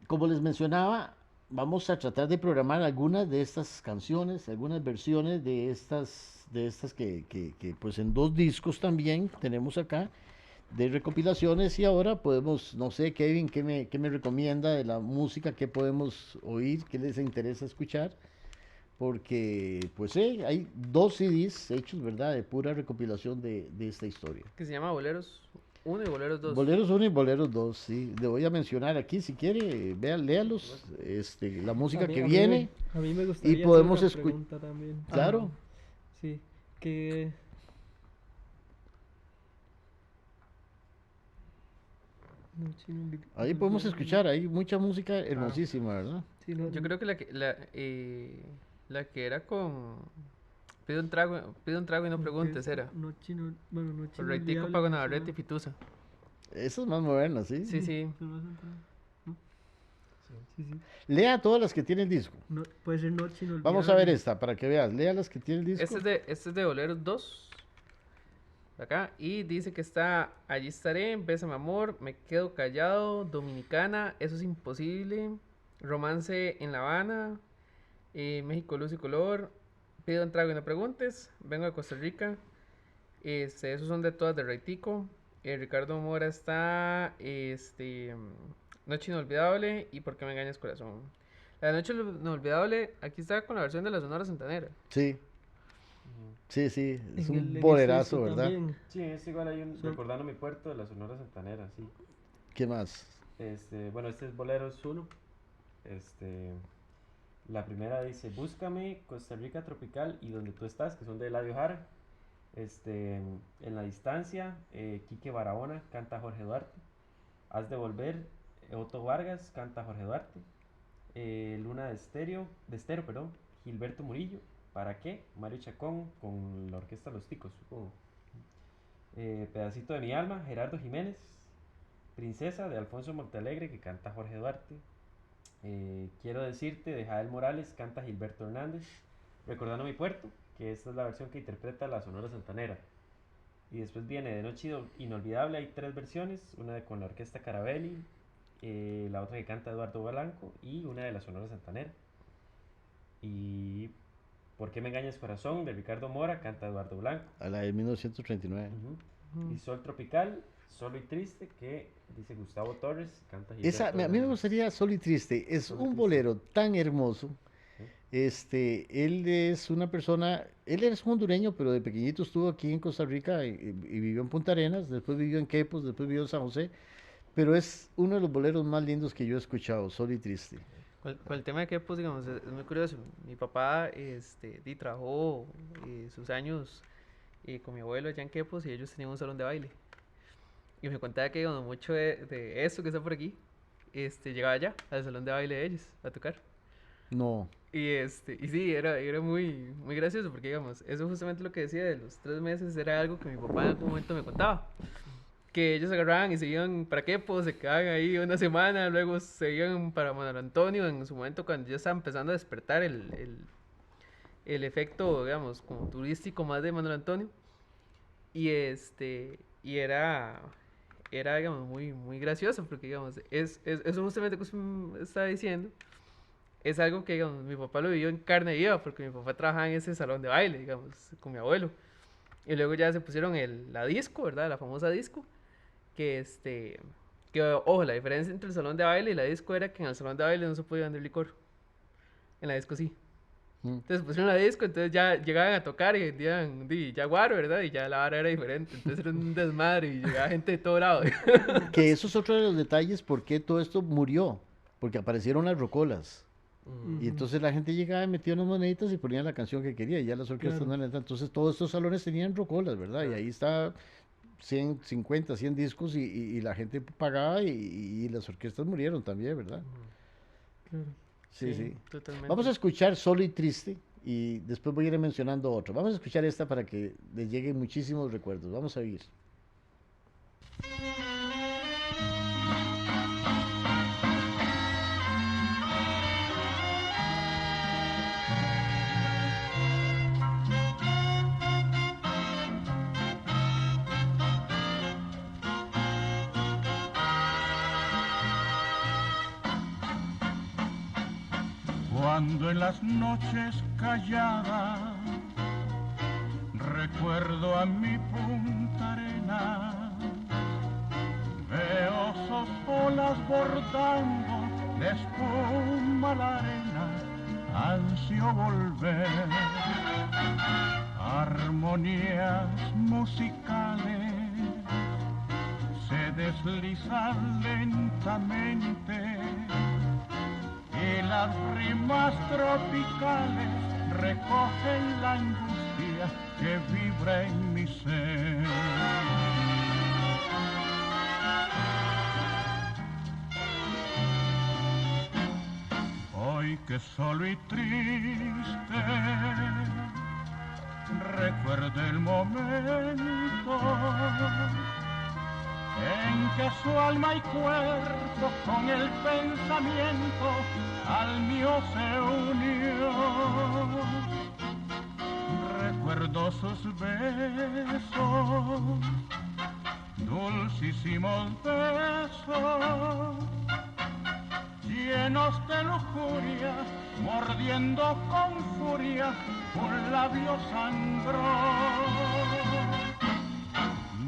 Como les mencionaba, vamos a tratar de programar algunas de estas canciones, algunas versiones de estas que pues en 2 discos también tenemos acá de recopilaciones y ahora podemos, no sé, Kevin, ¿qué me recomienda de la música que podemos oír, qué les interesa escuchar? Porque pues hay 2 CDs hechos, ¿verdad? De pura recopilación de esta historia. Que se llama Boleros 1 y Boleros 2. Boleros 1 y Boleros 2, sí. Le voy a mencionar aquí, si quiere, léalos, la música que viene. A mí me gustaría podemos hacer una pregunta también. Claro. Sí, que... Ahí podemos escuchar, hay mucha música hermosísima, ¿verdad? Sí, Yo creo que la que era con pide un trago y no preguntes era. Noche Con Reitico, Pago Navarrete y Fitusa. Esa es más moderna, ¿sí? Sí, sí. Sí. Lea todas las que tiene el disco. No, puede ser Noche Inolvidable. Vamos a ver esta, para que veas. Lea las que tiene el disco. Este es de Boleros 2. Acá. Y dice que está Allí estaré, Bésame amor, Me quedo callado, Dominicana, Eso es imposible, Romance en La Habana, México Luz y Color, Pido un trago y no preguntes, Vengo de Costa Rica. Esos son de todas de Reitico. Ricardo Mora está Noche Inolvidable y ¿Por qué me engañas corazón? La de Noche Inolvidable, aquí está con la versión de la Sonora Santanera. Sí. Sí, es En un ese bolerazo, disco ¿verdad? también. Sí, es igual, hay un Sí. Recordando mi puerto de la Sonora Santanera, sí. ¿Qué más? Bueno, este es Boleros 1. La primera dice, búscame Costa Rica tropical y donde tú estás, que son de Eladio Jara. En la distancia, Quique Barahona, canta Jorge Duarte. Has de volver, Otto Vargas, canta Jorge Duarte. Luna de Estero, perdón, Gilberto Murillo. ¿Para qué? Mario Chacón con la orquesta Los Ticos, supongo. Pedacito de mi alma, Gerardo Jiménez. Princesa de Alfonso Montealegre, que canta Jorge Duarte. Quiero decirte de Jael Morales, canta Gilberto Hernández. Recordando mi puerto, que esta es la versión que interpreta la Sonora Santanera. Y después viene De Noche Inolvidable, hay 3 versiones, una con la orquesta Carabelli, la otra que canta Eduardo Blanco y una de la Sonora Santanera. Y ¿Por qué me engañas corazón? De Ricardo Mora, canta Eduardo Blanco. A la de 1939. Y Sol Tropical, Solo y Triste, que dice Gustavo Torres, canta Esa, Gilberto a mí me Hernández. gustaría Sol y Triste. Es Sol y un Triste. bolero tan hermoso. Él es una persona, él es hondureño, pero de pequeñito estuvo aquí en Costa Rica y vivió en Punta Arenas, después vivió en Quepos, después vivió en San José, pero es uno de los boleros más lindos que yo he escuchado, Sol y Triste. Con el tema de Quepos, digamos, es muy curioso. Mi papá trabajó sus años con mi abuelo allá en Quepos y ellos tenían un salón de baile. Y me contaba que digamos, mucho de eso que está por aquí llegaba allá, al salón de baile de ellos, a tocar. No, Y sí, era muy, muy gracioso porque, digamos, eso justamente lo que decía de los 3 meses era algo que mi papá en algún momento me contaba. Que ellos agarraban y se iban para Quepos, se quedaban ahí una semana, luego se iban para Manuel Antonio en su momento cuando ya estaba empezando a despertar el efecto, digamos, como turístico más de Manuel Antonio. Y y era, digamos, muy, muy gracioso porque, digamos, eso justamente que usted me está diciendo es algo que, digamos, mi papá lo vivió en carne viva porque mi papá trabajaba en ese salón de baile, digamos, con mi abuelo. Y luego ya se pusieron la disco, ¿verdad? La famosa disco. Que ojo, la diferencia entre el salón de baile y la disco era que en el salón de baile no se podía vender licor. En la disco sí. Entonces pusieron la disco, entonces ya llegaban a tocar y vendían jaguar, ¿verdad? Y ya la vara era diferente. Entonces era un desmadre y llegaba gente de todo lado. que eso es otro de los detalles por qué todo esto murió, porque aparecieron las rocolas. Y entonces la gente llegaba y metía unas moneditas y ponía la canción que quería, y ya las orquestas Claro. no eran tanto. Entonces todos estos salones tenían rocolas, ¿verdad? Y ahí está 150, 100 discos y la gente pagaba y las orquestas murieron también, ¿verdad? Claro. Sí, sí. Totalmente. Vamos a escuchar Solo y Triste y después voy a ir mencionando otro. Vamos a escuchar esta para que les lleguen muchísimos recuerdos. Vamos a oír. Cuando en las noches calladas recuerdo a mi Punta Arena, veo sus olas bordando de espuma la arena, ansio volver. Armonías musicales se deslizan lentamente y las rimas tropicales recogen la angustia que vibra en mi ser. Hoy que solo y triste recuerdo el momento en que su alma y cuerpo con el pensamiento al mío se unió. Recuerdo sus besos, dulcísimos besos, llenos de lujuria, mordiendo con furia, un labio sangró.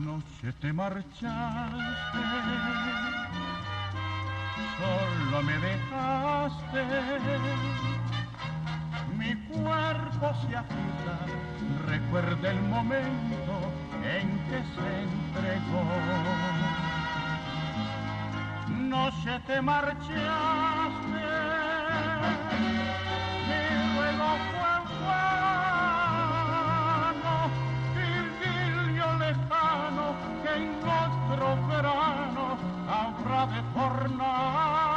Noche te marchaste, solo me dejaste, mi cuerpo se agita, recuerda el momento en que se entregó. Noche te marchaste, y luego fue en vano, idilio lejano que en otro verano habrá de tornar.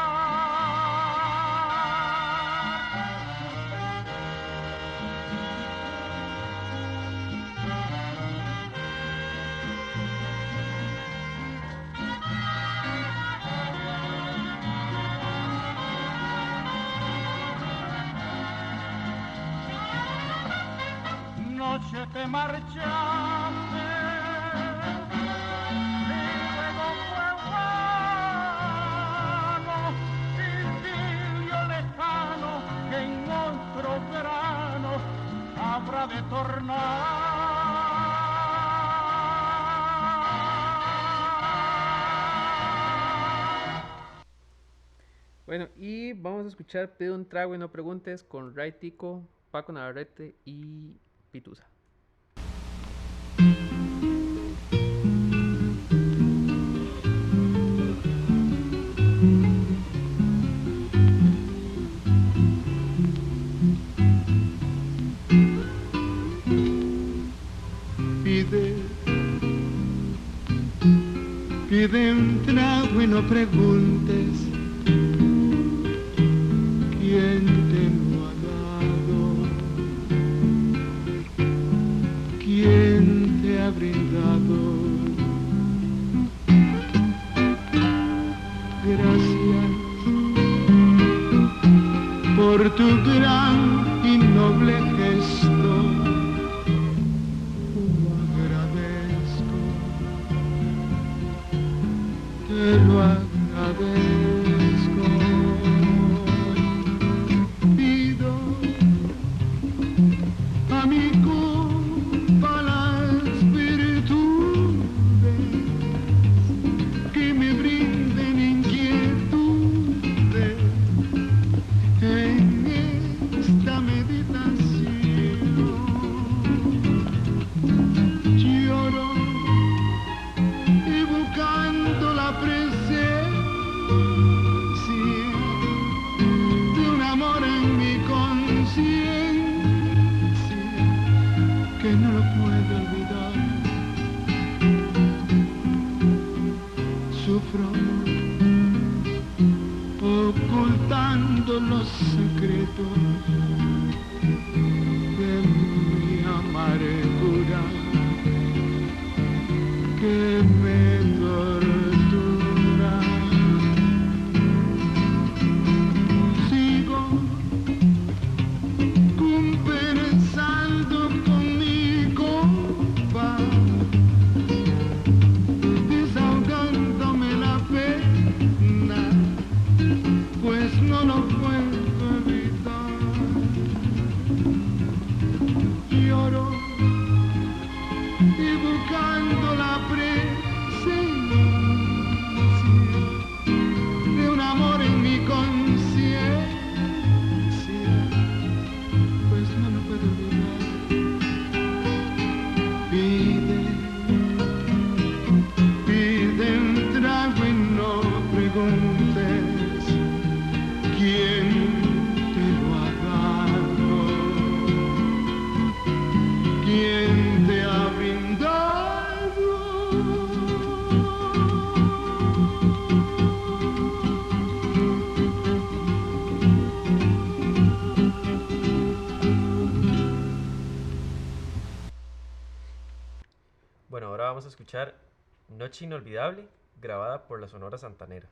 Noche te marchaste, y luego fue en vano, idilio lejano que en otro verano habrá de tornar. Bueno, y vamos a escuchar Pide un trago y no preguntes con Ray Tico, Paco Navarrete y Pitusa. Pide un trago y no preguntes quién te lo ha dado, quién te ha brindado. Gracias por tu gran y noble gesto. Te lo agradezco. Pido a mi culpa las virtudes que me brinden inquietudes en esta meditación. Lloro evocando la presencia de un amor en mi conciencia que no lo puedo olvidar. Sufro ocultando los secretos de mi amargura que me tortura. Sigo compensando con mi copa, desahogándome la pena, pues no lo puedo evitar. Lloro evocando la presencia de un amor en mi conciencia, pues no lo puedo olvidar. Pide un trago y no preguntes quién te lo ha dado, quién te ha brindado. Bueno, ahora vamos a escuchar Noche Inolvidable, grabada por la Sonora Santanera.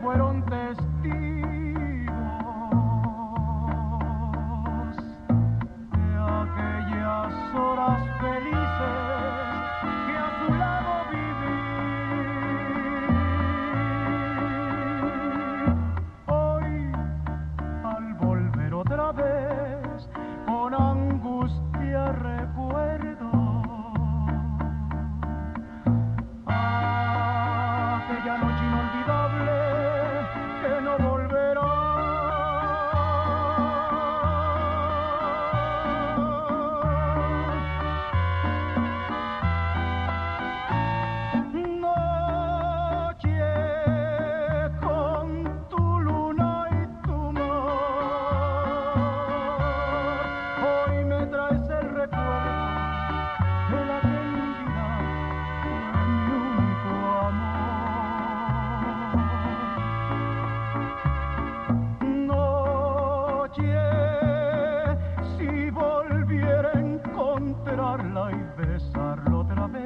fueron testigos de aquellas horas felices que a su lado viví. Hoy, al volver otra vez, con angustia recuerdo aquella noche inolvidable que no volverá. Noche con tu luna y tu mar, hoy me traes el recuerdo de la que en mi vida fue mi único amor. Noche, si volviera a encontrarla y besarla otra vez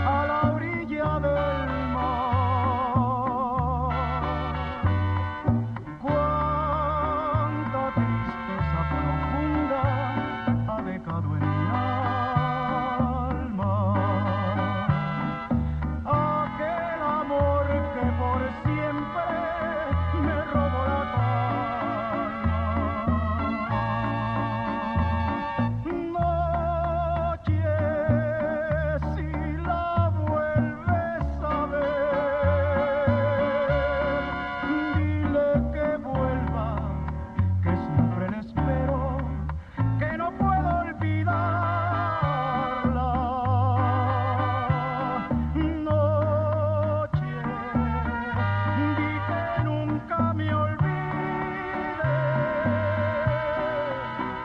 a la orilla del mar, cuánta tristeza profunda ha dejado en mi alma aquel amor que por siempre me robó la calma. Noche, si la vuelves a ver, dile que vuelva, que siempre le espero, que no puedo olvidarla. Noche, di que nunca me olvide,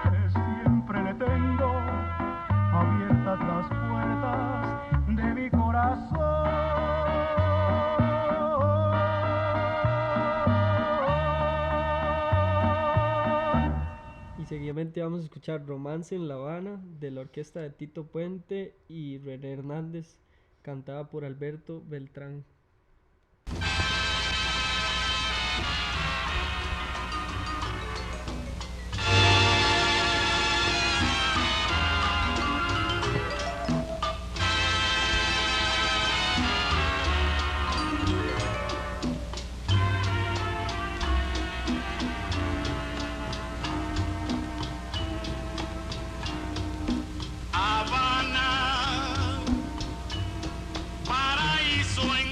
que siempre le tengo abiertas las puertas de mi corazón. Y seguidamente vamos a escuchar Romance en La Habana de la orquesta de Tito Puente y René Hernández, cantada por Alberto Beltrán. Habana, paraíso en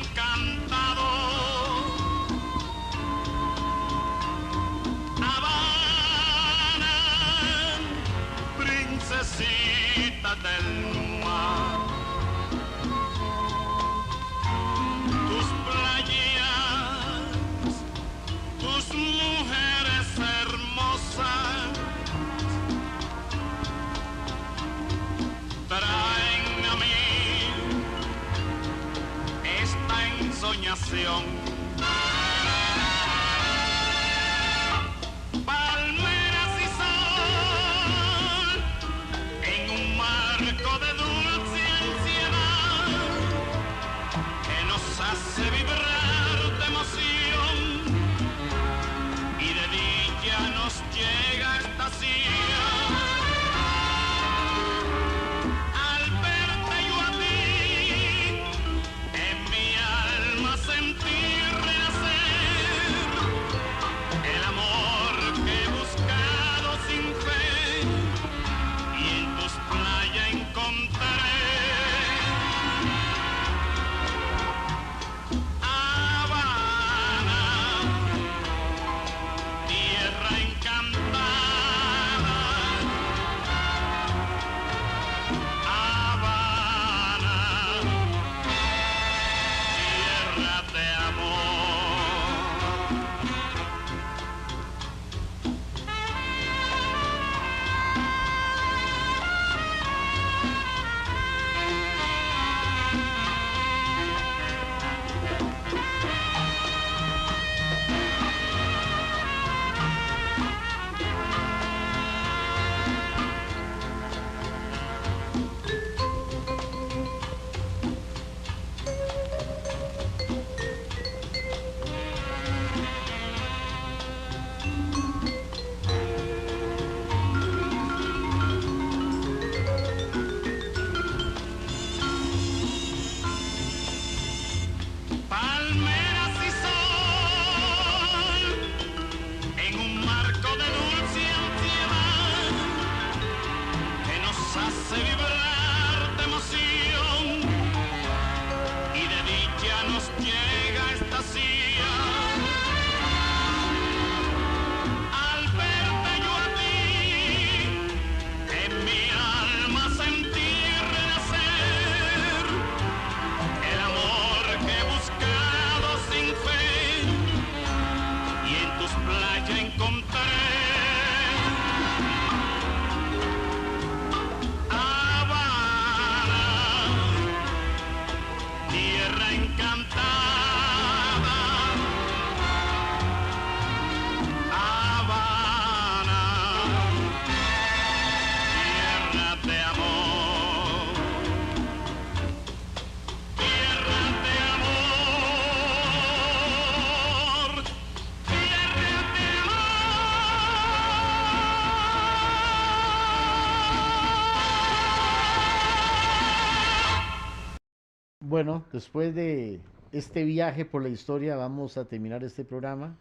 Bueno, después de este viaje por la historia, vamos a terminar este programa.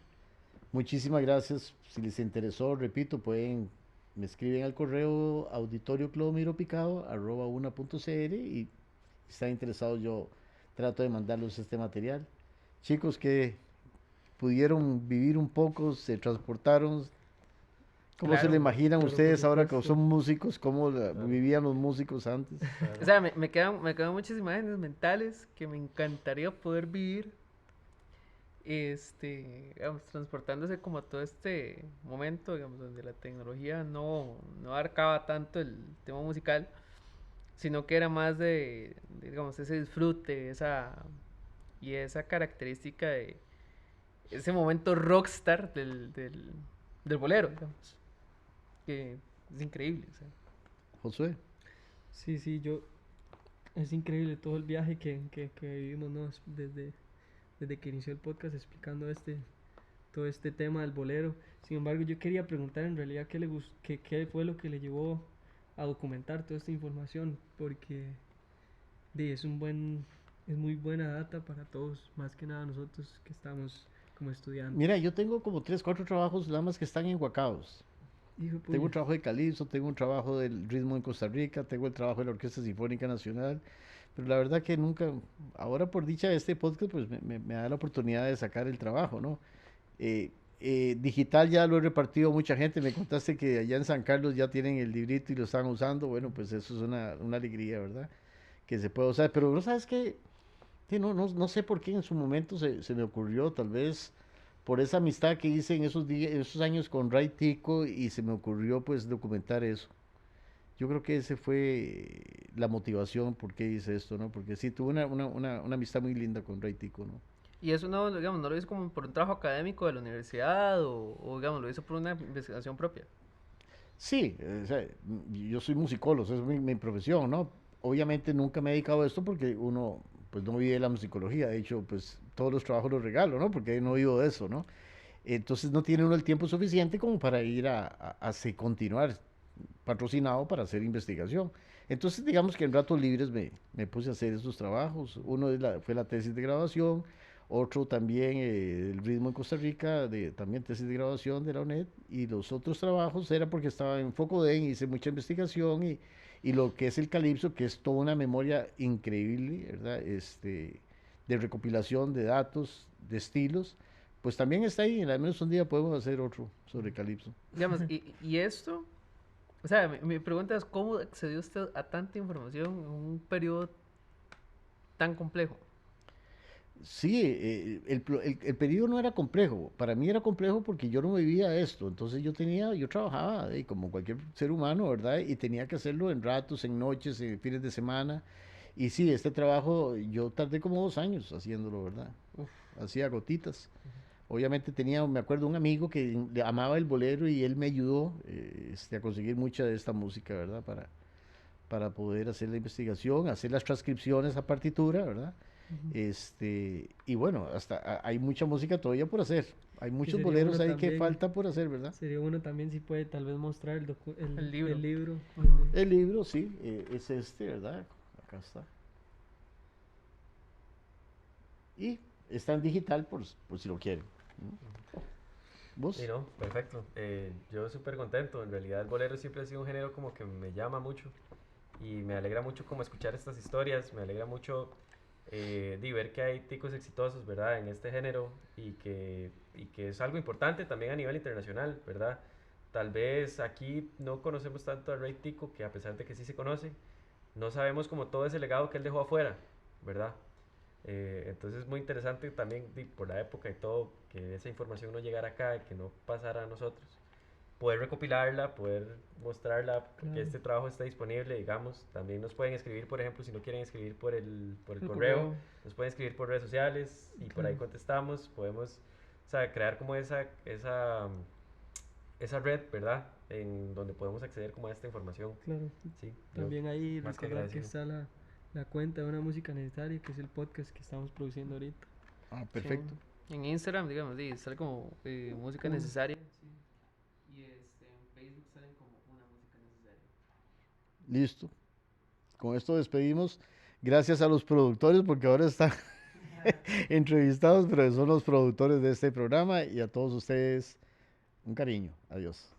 Muchísimas gracias. Si les interesó, repito, me escriben al correo auditorioclodomiropicado@una.cr y si están interesados, yo trato de mandarles este material. Chicos que pudieron vivir un poco, se transportaron. ¿Cómo se le Claro, imaginan pero por ustedes ahora que supuesto. son músicos? ¿Cómo vivían los músicos antes? O sea, me quedan muchas imágenes mentales que me encantaría poder vivir, digamos, transportándose como a todo este momento, digamos, donde la tecnología no abarcaba tanto el tema musical, sino que era más digamos, ese disfrute, esa característica de ese momento rockstar del bolero, digamos, que es increíble, o sea. Josué. Sí, sí, es increíble todo el viaje que vivimos, ¿no? Desde que inició el podcast explicando todo este tema del bolero. Sin embargo, yo quería preguntar en realidad qué fue lo que le llevó a documentar toda esta información, porque es es muy buena data para todos, más que nada nosotros que estamos como estudiantes. Mira, yo tengo como 3, 4 trabajos nada más que están enguacados. Hijo de Tengo un puña. trabajo de calipso, tengo un trabajo del ritmo en Costa Rica, tengo el trabajo de la Orquesta Sinfónica Nacional, pero la verdad que nunca, ahora por dicha de este podcast, pues me da la oportunidad de sacar el trabajo, ¿no? Digital ya lo he repartido a mucha gente, me contaste que allá en San Carlos ya tienen el librito y lo están usando, bueno, pues eso es una alegría, ¿verdad? Que se puede usar, pero no sabes qué, sí, no sé por qué en su momento se me ocurrió, tal vez por esa amistad que hice en esos años con Ray Tico y se me ocurrió pues documentar eso. Yo creo que ese fue la motivación por qué hice esto, ¿no? Porque sí, tuve una amistad muy linda con Ray Tico, ¿no? Y eso no, digamos, no lo hizo como por un trabajo académico de la universidad digamos, lo hizo por una investigación propia. Sí, o sea, yo soy musicólogo, esa es mi profesión, ¿no? Obviamente nunca me he dedicado a esto porque uno pues no vive de la musicología, de hecho pues todos los trabajos los regalo, ¿no? Porque no vivo de eso, ¿no? Entonces no tiene uno el tiempo suficiente como para ir continuar patrocinado para hacer investigación. Entonces digamos que en ratos libres me puse a hacer esos trabajos. Uno fue la tesis de grabación, otro también el ritmo en Costa Rica, también tesis de grabación de la UNED, y los otros trabajos era porque estaba en Focoden, hice mucha investigación y lo que es el calipso, que es toda una memoria increíble, ¿verdad? De recopilación de datos, de estilos, pues también está ahí, al menos un día podemos hacer otro sobre calipso. Digamos, y esto, o sea, mi pregunta es, ¿cómo accedió usted a tanta información en un periodo tan complejo? Sí, el periodo no era complejo. Para mí era complejo porque yo no vivía esto. Entonces yo trabajaba como cualquier ser humano, ¿verdad? Y tenía que hacerlo en ratos, en noches, en fines de semana. Y sí, este trabajo yo tardé como 2 años haciéndolo, ¿verdad? Hacía gotitas. Obviamente me acuerdo, un amigo que le amaba el bolero y él me ayudó a conseguir mucha de esta música, ¿verdad? Para poder hacer la investigación, hacer las transcripciones a partitura, ¿verdad? Y bueno, hay mucha música todavía por hacer. Hay muchos sería boleros bueno ahí que también. falta por hacer, ¿verdad? Sería bueno también si puede tal vez mostrar El libro. el libro. Ujú. El libro, sí, es ¿verdad? Acá está. Y está en digital por si lo quieren. ¿No? ¿Vos? Sí, no, perfecto. Yo súper contento. En realidad el bolero siempre ha sido un género como que me llama mucho y me alegra mucho como escuchar estas historias, me alegra mucho ver que hay ticos exitosos, ¿verdad? En este género y que es algo importante también a nivel internacional, ¿verdad? Tal vez aquí no conocemos tanto a Ray Tico, que a pesar de que sí se conoce, no sabemos como todo ese legado que él dejó afuera, ¿verdad? Entonces es muy interesante también por la época y todo, que esa información no llegara acá y que no pasara a nosotros. Poder recopilarla, poder mostrarla, que Claro. este trabajo está disponible, digamos. También nos pueden escribir, por ejemplo, si no quieren escribir por el El correo, correo. nos pueden escribir por redes sociales y por ahí Claro. contestamos. Podemos, o sea, crear como esa red, ¿verdad? En donde podemos acceder como a esta información. Claro. Sí, yo También ahí más que recordar que agradecido. está la cuenta de Una Música Necesaria, que es el podcast que estamos produciendo ahorita. Ah, perfecto. Sí. En Instagram, digamos, sí, sale como música Como- necesaria. Sí. Y en Facebook salen como una música necesaria. Listo. Con esto despedimos. Gracias a los productores, porque ahora están entrevistados, pero son los productores de este programa. Y a todos ustedes, un cariño. Adiós.